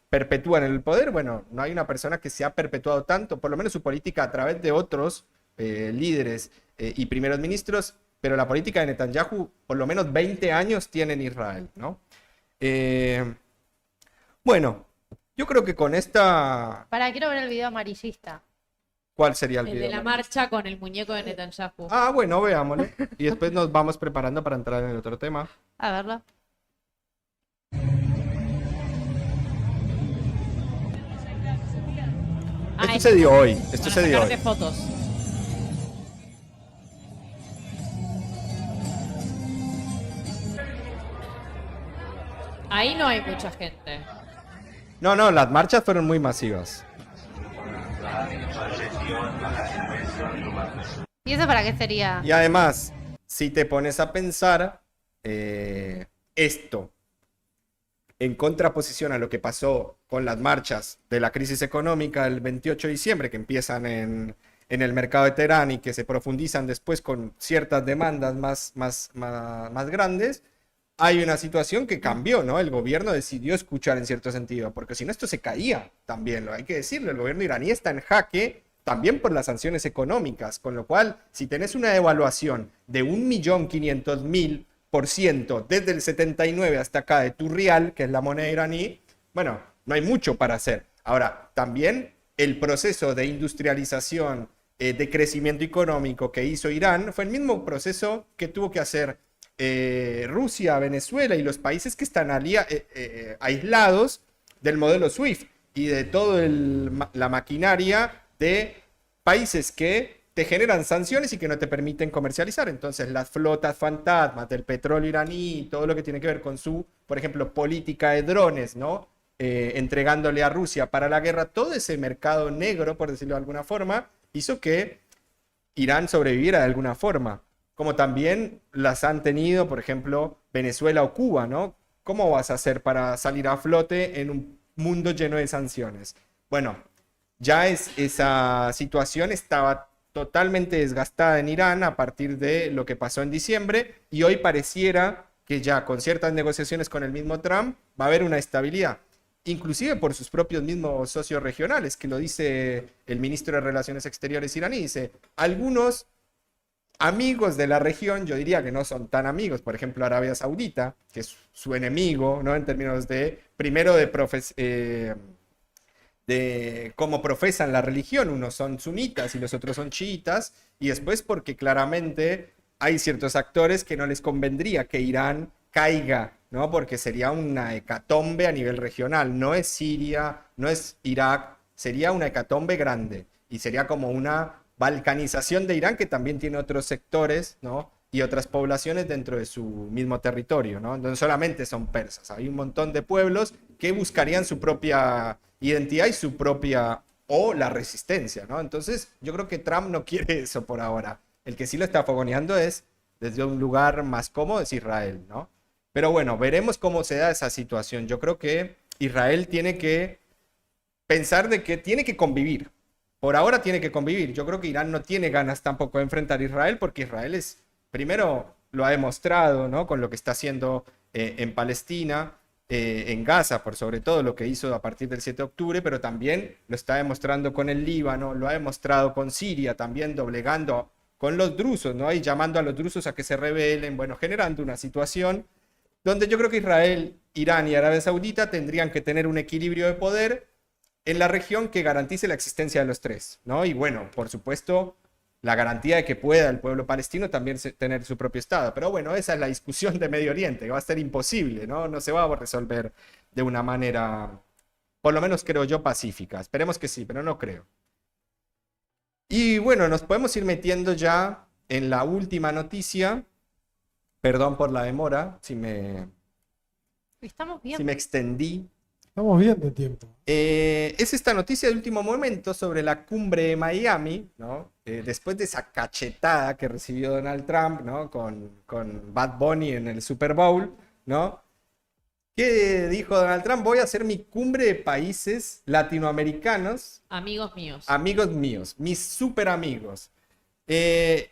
Speaker 1: perpetúan en el poder, bueno, no hay una persona que se ha perpetuado tanto, por lo menos su política a través de otros líderes y primeros ministros, pero la política de Netanyahu por lo menos 20 años tiene en Israel, ¿no? Bueno, yo creo que con esta...
Speaker 2: Quiero ver el video amarillista.
Speaker 1: ¿Cuál sería el
Speaker 4: El
Speaker 1: video?
Speaker 4: de la marcha con el muñeco de Netanyahu.
Speaker 1: Ah, bueno, veámoslo. Y después nos vamos preparando para entrar en el otro tema.
Speaker 2: A verlo.
Speaker 1: Esto se dio hoy. Esto
Speaker 4: Para
Speaker 1: se dio hoy.
Speaker 4: sacarte fotos. Ahí no hay mucha gente.
Speaker 1: No, las marchas fueron muy masivas.
Speaker 2: ¿Y eso para qué sería?
Speaker 1: Y además, si te pones a pensar esto en contraposición a lo que pasó con las marchas de la crisis económica del 28 de diciembre, que empiezan en el mercado de Teherán y que se profundizan después con ciertas demandas más grandes, hay una situación que cambió, ¿no? El gobierno decidió escuchar en cierto sentido, porque si no esto se caía también, lo hay que decirlo, el gobierno iraní está en jaque también por las sanciones económicas, con lo cual, si tenés una devaluación de 1.500.000% desde el 79 hasta acá de tu rial, que es la moneda iraní, bueno, no hay mucho para hacer. Ahora, también el proceso de industrialización, de crecimiento económico que hizo Irán, fue el mismo proceso que tuvo que hacer Rusia, Venezuela y los países que están aislados del modelo SWIFT y de toda la maquinaria de países que te generan sanciones y que no te permiten comercializar. Entonces, las flotas fantasmas del petróleo iraní, todo lo que tiene que ver con su, por ejemplo, política de drones, ¿no? Entregándole a Rusia para la guerra, todo ese mercado negro, por decirlo de alguna forma, hizo que Irán sobreviviera de alguna forma. Como también las han tenido, por ejemplo, Venezuela o Cuba, ¿no? ¿Cómo vas a hacer para salir a flote en un mundo lleno de sanciones? Bueno, ya esa situación estaba totalmente desgastada en Irán a partir de lo que pasó en diciembre y hoy pareciera que ya con ciertas negociaciones con el mismo Trump va a haber una estabilidad, inclusive por sus propios mismos socios regionales, que lo dice el ministro de Relaciones Exteriores iraní, dice, algunos amigos de la región, yo diría que no son tan amigos, por ejemplo Arabia Saudita, que es su enemigo, ¿no? En términos de, primero de cómo profesan la religión, unos son sunitas y los otros son chiitas, y después porque claramente hay ciertos actores que no les convendría que Irán caiga, ¿no? Porque sería una hecatombe a nivel regional, no es Siria, no es Irak, sería una hecatombe grande, y sería como una balcanización de Irán que también tiene otros sectores, ¿no? Y otras poblaciones dentro de su mismo territorio, ¿no? No solamente son persas, hay un montón de pueblos que buscarían su propia identidad y su propia o la resistencia, ¿no? Entonces, yo creo que Trump no quiere eso por ahora. El que sí lo está fogoneando es desde un lugar más cómodo, es Israel, ¿no? Pero bueno, veremos cómo se da esa situación. Yo creo que Israel tiene que pensar de que tiene que convivir. Por ahora tiene que convivir. Yo creo que Irán no tiene ganas tampoco de enfrentar a Israel porque Israel es, primero, lo ha demostrado, ¿no? Con lo que está haciendo en Palestina, en Gaza, por sobre todo lo que hizo a partir del 7 de octubre, pero también lo está demostrando con el Líbano, lo ha demostrado con Siria, también doblegando con los drusos, ¿no? Y llamando a los drusos a que se rebelen, bueno, generando una situación donde yo creo que Israel, Irán y Arabia Saudita tendrían que tener un equilibrio de poder en la región que garantice la existencia de los tres, ¿no? Y bueno, por supuesto, la garantía de que pueda el pueblo palestino también tener su propio Estado. Pero bueno, esa es la discusión de Medio Oriente, que va a ser imposible, ¿no? No se va a resolver de una manera, por lo menos creo yo, pacífica. Esperemos que sí, pero no creo. Y bueno, nos podemos ir metiendo ya en la última noticia. Perdón por la demora,
Speaker 2: Estamos bien.
Speaker 1: si me extendí.
Speaker 3: Estamos bien de tiempo.
Speaker 1: Es esta noticia de último momento sobre la cumbre de Miami, ¿no? Después de esa cachetada que recibió Donald Trump, ¿no? Con Bad Bunny en el Super Bowl, ¿no? ¿Qué dijo Donald Trump? Voy a hacer mi cumbre de países latinoamericanos,
Speaker 4: Amigos míos.
Speaker 1: amigos míos, mis super amigos.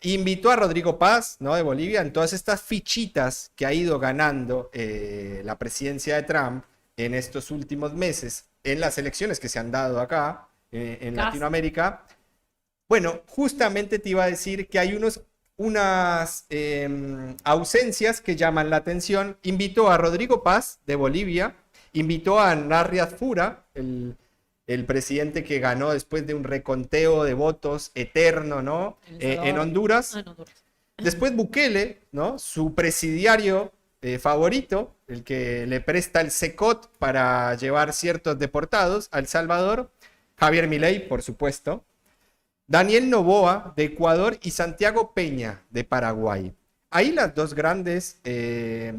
Speaker 1: Invitó a Rodrigo Paz, ¿no? De Bolivia, en todas estas fichitas que ha ido ganando la presidencia de Trump en estos últimos meses, en las elecciones que se han dado acá, en
Speaker 4: Cast.
Speaker 1: Latinoamérica. Bueno, justamente te iba a decir que hay unas ausencias que llaman la atención. Invitó a Rodrigo Paz, de Bolivia, invitó a Narriad Fura, el presidente que ganó después de un reconteo de votos eterno, ¿no? En Honduras.
Speaker 4: Ah, en Honduras.
Speaker 1: Después Bukele, ¿no? Su presidiario favorito, el que le presta el SECOT para llevar ciertos deportados a El Salvador. Javier Milei, por supuesto. Daniel Noboa, de Ecuador, y Santiago Peña, de Paraguay. Ahí las dos grandes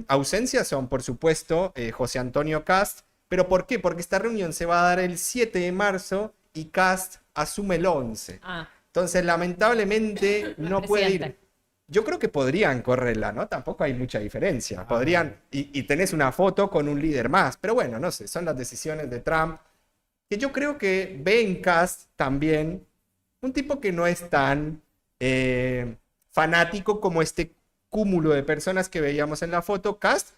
Speaker 1: ausencias son, por supuesto, José Antonio Kast. ¿Pero por qué? Porque esta reunión se va a dar el 7 de marzo y Kast asume el 11.
Speaker 4: Ah,
Speaker 1: Entonces, lamentablemente, no puede ir.
Speaker 4: Presidente.
Speaker 1: Yo creo que podrían correrla, ¿no? Tampoco hay mucha diferencia. Podrían, y tenés una foto con un líder más. Pero bueno, no sé, son las decisiones de Trump. Que yo creo que ve en Kast también un tipo que no es tan fanático como este cúmulo de personas que veíamos en la foto. Kast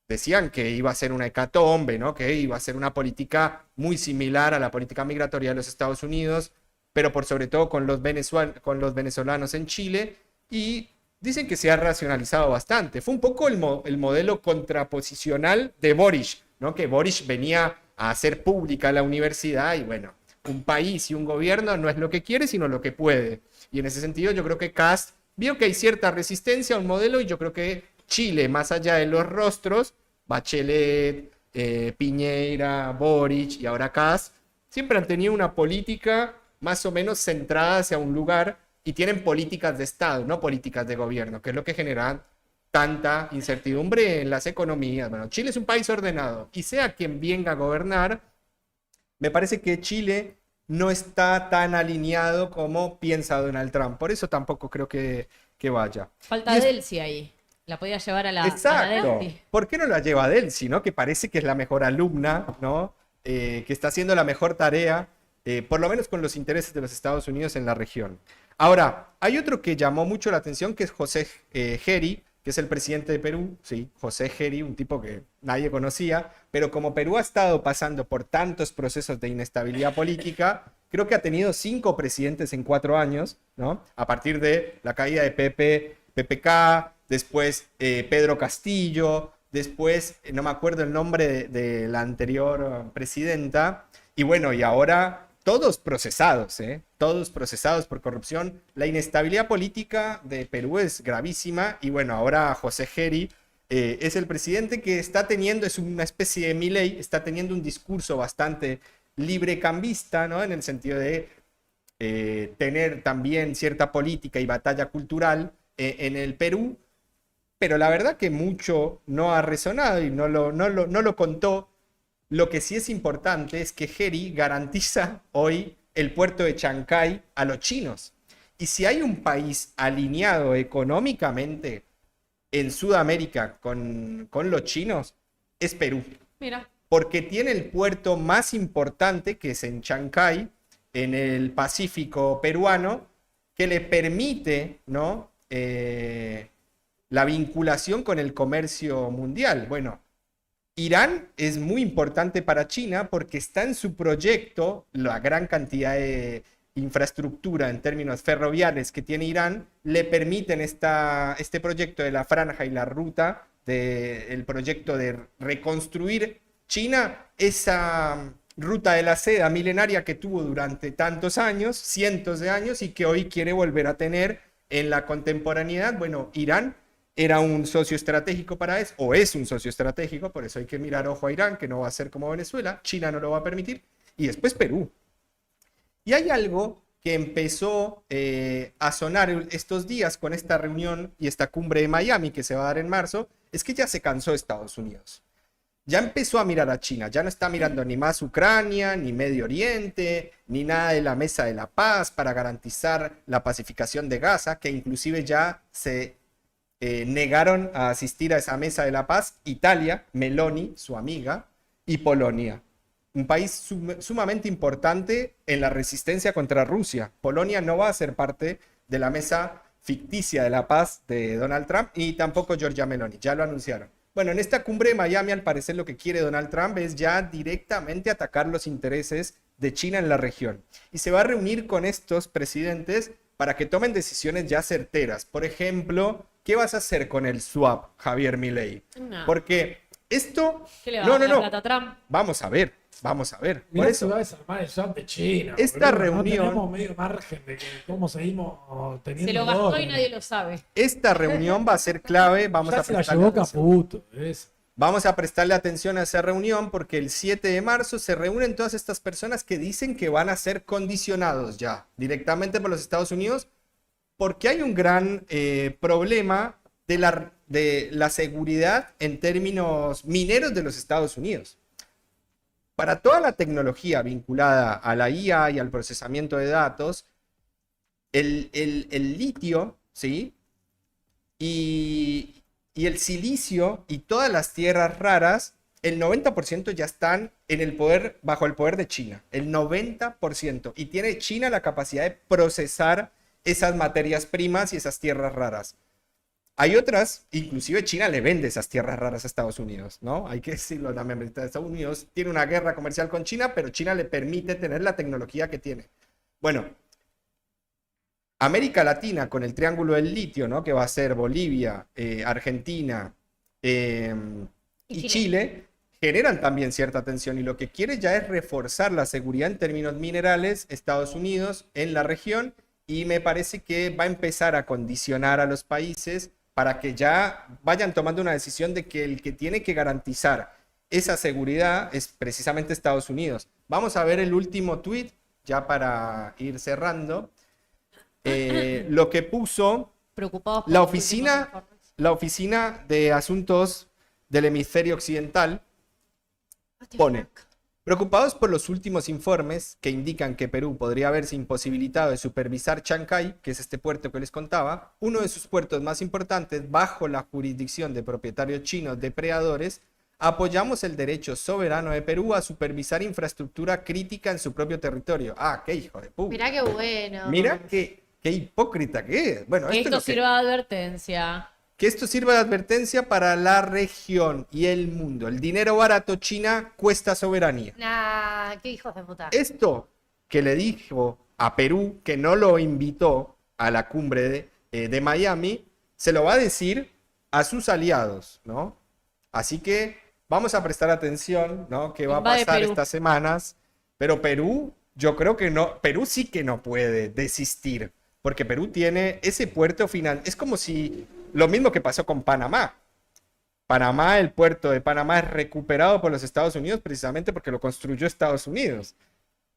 Speaker 1: decían que iba a ser una hecatombe, ¿no? Que iba a ser una política muy similar a la política migratoria de los Estados Unidos, pero por sobre todo con los venezolanos en Chile. Y dicen que se ha racionalizado bastante. Fue un poco el modelo contraposicional de Boric, ¿no? Que Boric venía a hacer pública la universidad y bueno, un país y un gobierno no es lo que quiere, sino lo que puede. Y en ese sentido yo creo que Kast vio que hay cierta resistencia a un modelo y yo creo que Chile, más allá de los rostros, Bachelet, Piñera, Boric y ahora Kast, siempre han tenido una política más o menos centrada hacia un lugar y tienen políticas de Estado, no políticas de gobierno, que es lo que genera tanta incertidumbre en las economías. Bueno, Chile es un país ordenado y sea quien venga a gobernar, me parece que Chile no está tan alineado como piensa Donald Trump. Por eso tampoco creo que vaya.
Speaker 4: falta
Speaker 1: Y es-
Speaker 4: Delcy ahí. La podía llevar a la
Speaker 1: Exacto.
Speaker 4: Delcy.
Speaker 1: ¿Por qué no la lleva Delcy, no? Que parece que es la mejor alumna, ¿no? Que está haciendo la mejor tarea, por lo menos con los intereses de los Estados Unidos en la región. Ahora, hay otro que llamó mucho la atención, que es José Geri, que es el presidente de Perú. Sí, José Geri, un tipo que nadie conocía, pero como Perú ha estado pasando por tantos procesos de inestabilidad política, creo que ha tenido 5 presidentes en 4 años, ¿no? A partir de la caída de PPK, después Pedro Castillo, después no me acuerdo el nombre de la anterior presidenta, y bueno, y ahora todos procesados, todos procesados por corrupción. La inestabilidad política de Perú es gravísima, y bueno, ahora José Geri es el presidente que está teniendo, es una especie de Milei, está teniendo un discurso bastante librecambista, ¿no? En el sentido de tener también cierta política y batalla cultural en el Perú, pero la verdad que mucho no ha resonado y no lo contó. Lo que sí es importante es que Geri garantiza hoy el puerto de Chancay a los chinos. Y si hay un país alineado económicamente en Sudamérica con los chinos, es Perú.
Speaker 4: Mira.
Speaker 1: Porque tiene el puerto más importante, que es en Chancay, en el Pacífico peruano, que le permite, ¿no? La vinculación con el comercio mundial. Bueno, Irán es muy importante para China porque está en su proyecto, la gran cantidad de infraestructura en términos ferroviarios que tiene Irán, le permiten este proyecto de la franja y la ruta, el proyecto de reconstruir China, esa ruta de la seda milenaria que tuvo durante tantos años, cientos de años, y que hoy quiere volver a tener en la contemporaneidad. Bueno, Irán era un socio estratégico para eso, o es un socio estratégico, por eso hay que mirar ojo a Irán, que no va a ser como Venezuela, China no lo va a permitir, y después Perú. Y hay algo que empezó a sonar estos días con esta reunión y esta cumbre de Miami que se va a dar en marzo, es que ya se cansó Estados Unidos. Ya empezó a mirar a China, ya no está mirando ni más Ucrania, ni Medio Oriente, ni nada de la Mesa de la Paz para garantizar la pacificación de Gaza, que inclusive ya se negaron a asistir a esa Mesa de la Paz Italia, Meloni, su amiga, y Polonia. Un país sumamente importante en la resistencia contra Rusia. Polonia no va a ser parte de la mesa ficticia de la paz de Donald Trump, y tampoco Giorgia Meloni, ya lo anunciaron. Bueno, en esta cumbre de Miami, al parecer lo que quiere Donald Trump es ya directamente atacar los intereses de China en la región. Y se va a reunir con estos presidentes para que tomen decisiones ya certeras. Por ejemplo, ¿qué vas a hacer con el swap, Javier Milei?
Speaker 4: No.
Speaker 1: Porque esto...
Speaker 4: ¿Qué le va a dar la plata a Trump?
Speaker 1: Vamos a ver. Vamos a ver.
Speaker 3: Mirá,
Speaker 1: Por
Speaker 3: se
Speaker 1: eso,
Speaker 3: va a desarmar el swap de China.
Speaker 1: Esta
Speaker 3: boludo.
Speaker 1: reunión-
Speaker 3: No tenemos medio margen de que cómo seguimos teniendo
Speaker 4: Se lo gastó y
Speaker 3: dólares.
Speaker 4: nadie lo sabe.
Speaker 1: esta reunión va a ser clave. Vamos
Speaker 3: Ya
Speaker 1: a
Speaker 3: se la
Speaker 1: prestarle
Speaker 3: llevó
Speaker 1: atención.
Speaker 3: Caputo. ¿Ves?
Speaker 1: Vamos a prestarle atención a esa reunión porque el 7 de marzo se reúnen todas estas personas que dicen que van a ser condicionados ya directamente por los Estados Unidos, porque hay un gran problema de la seguridad en términos mineros de los Estados Unidos. Para toda la tecnología vinculada a la IA y al procesamiento de datos, el litio, ¿sí? Y el silicio y todas las tierras raras, el 90% ya están bajo el poder de China. El 90%. Y tiene China la capacidad de procesar esas materias primas y esas tierras raras. Hay otras, inclusive China le vende esas tierras raras a Estados Unidos, ¿no? Hay que decirlo también. Estados Unidos tiene una guerra comercial con China, pero China le permite tener la tecnología que tiene. Bueno, América Latina con el triángulo del litio, ¿no? Que va a ser Bolivia, Argentina y Chile, generan también cierta tensión, y lo que quiere ya es reforzar la seguridad en términos minerales Estados Unidos en la región, y me parece que va a empezar a condicionar a los países para que ya vayan tomando una decisión de que el que tiene que garantizar esa seguridad es precisamente Estados Unidos. Vamos a ver el último tweet, ya para ir cerrando. Lo que puso
Speaker 4: Preocupados por
Speaker 1: la
Speaker 4: los últimos informes.
Speaker 1: oficina de asuntos del hemisferio occidental, pone: preocupados por los últimos informes que indican que Perú podría haberse imposibilitado de supervisar Chancay, que es este puerto que les contaba, uno de sus puertos más importantes bajo la jurisdicción de propietarios chinos depredadores, apoyamos el derecho soberano de Perú a supervisar infraestructura crítica en su propio territorio. Ah, qué hijo de puta.
Speaker 2: Mirá qué bueno.
Speaker 1: Mira qué hipócrita que es. Bueno, esto es
Speaker 4: Esto
Speaker 1: lo que-
Speaker 4: sirva de advertencia.
Speaker 1: que esto sirva de advertencia para la región y el mundo. El dinero barato China cuesta soberanía.
Speaker 2: Nah, qué hijos de puta.
Speaker 1: Esto que le dijo a Perú, que no lo invitó a la cumbre de Miami, se lo va a decir a sus aliados, ¿no? Así que vamos a prestar atención, ¿no? ¿Qué va a
Speaker 4: Invade
Speaker 1: pasar
Speaker 4: Perú.
Speaker 1: estas semanas? Pero Perú, yo creo que no, Perú sí que no puede desistir, porque Perú tiene ese puerto final. Es como si lo mismo que pasó con Panamá. Panamá, el puerto de Panamá es recuperado por los Estados Unidos precisamente porque lo construyó Estados Unidos.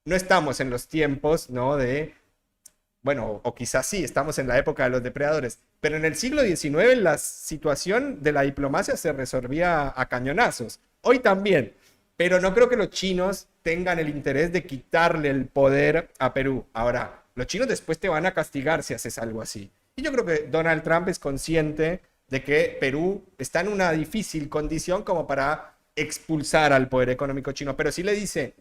Speaker 1: No estamos en los tiempos, ¿no? Bueno, o quizás sí, estamos en la época de los depredadores, pero en el siglo XIX la situación de la diplomacia se resolvía a cañonazos. Hoy también, pero no creo que los chinos tengan el interés de quitarle el poder a Perú. Ahora, los chinos después te van a castigar si haces algo así. Y yo creo que Donald Trump es consciente de que Perú está en una difícil condición como para expulsar al poder económico chino. Pero si le dice,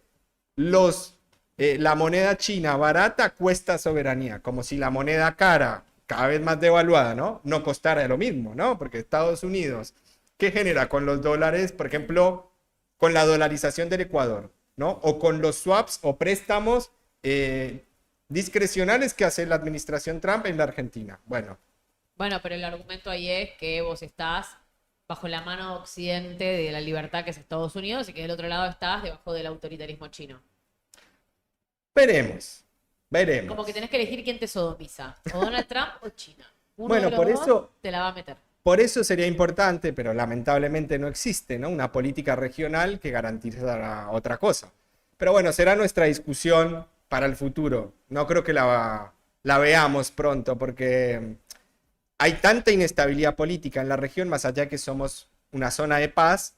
Speaker 1: la moneda china barata cuesta soberanía, como si la moneda cara, cada vez más devaluada, no costara lo mismo, ¿no? Porque Estados Unidos, ¿qué genera con los dólares? Por ejemplo, con la dolarización del Ecuador, ¿no? O con los swaps o préstamos discrecionales que hace la administración Trump en la Argentina. Bueno,
Speaker 4: pero el argumento ahí es que vos estás bajo la mano occidente de la libertad que es Estados Unidos y que del otro lado estás debajo del autoritarismo chino.
Speaker 1: veremos.
Speaker 4: Como que tenés que elegir quién te sodomiza, o Donald Trump o China. Uno
Speaker 1: Bueno,
Speaker 4: de los
Speaker 1: por
Speaker 4: dos
Speaker 1: eso-
Speaker 4: te la va a meter.
Speaker 1: Por eso sería importante, pero lamentablemente no existe, ¿no? Una política regional que garantizara otra cosa. Pero bueno, será nuestra discusión para el futuro. No creo que la veamos pronto, porque hay tanta inestabilidad política en la región, más allá que somos una zona de paz,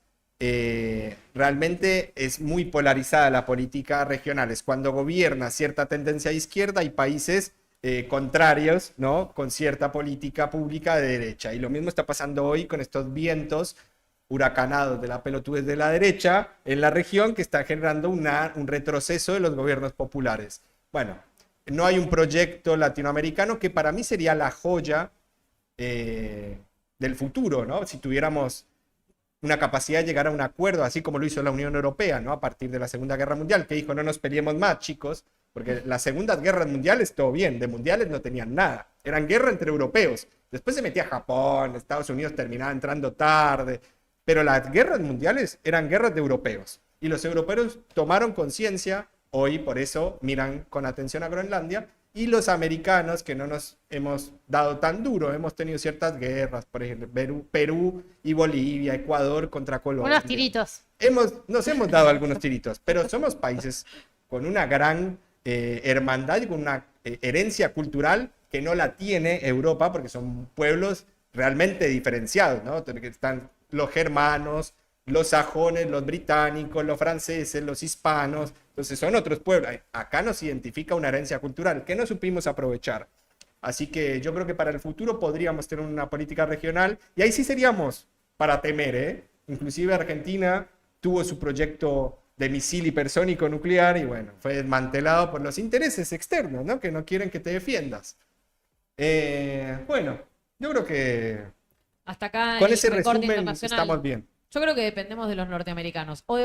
Speaker 1: realmente es muy polarizada la política regional. Es cuando gobierna cierta tendencia de izquierda y países contrarios, ¿no? Con cierta política pública de derecha. Y lo mismo está pasando hoy con estos vientos huracanados de la pelotudez de la derecha en la región que está generando un retroceso de los gobiernos populares. Bueno, no hay un proyecto latinoamericano que para mí sería la joya del futuro, ¿no? Si tuviéramos una capacidad de llegar a un acuerdo, así como lo hizo la Unión Europea, ¿no? A partir de la Segunda Guerra Mundial, que dijo, no nos peleemos más, chicos, porque las segundas guerras mundiales, todo bien, de mundiales no tenían nada, eran guerra entre europeos. Después se metía Japón, Estados Unidos terminaba entrando tarde, pero las guerras mundiales eran guerras de europeos. Y los europeos tomaron conciencia, hoy por eso miran con atención a Groenlandia, y los americanos, que no nos hemos dado tan duro, hemos tenido ciertas guerras, por ejemplo, Perú y Bolivia, Ecuador contra Colombia.
Speaker 2: Unos tiritos.
Speaker 1: Nos hemos dado algunos tiritos, pero somos países con una gran hermandad y con una herencia cultural que no la tiene Europa, porque son pueblos realmente diferenciados, ¿no? Están los germanos, los sajones, los británicos, los franceses, los hispanos, entonces son otros pueblos. Acá nos identifica una herencia cultural que no supimos aprovechar. Así que yo creo que para el futuro podríamos tener una política regional y ahí sí seríamos para temer, ¿eh? Inclusive Argentina tuvo su proyecto de misil hipersónico nuclear y bueno, fue desmantelado por los intereses externos, ¿no? Que no quieren que te defiendas. Bueno, yo creo que
Speaker 4: Hasta acá
Speaker 1: con
Speaker 4: el
Speaker 1: ese
Speaker 4: recorte
Speaker 1: resumen
Speaker 4: internacional.
Speaker 1: estamos bien.
Speaker 4: Yo creo que dependemos de los norteamericanos. O de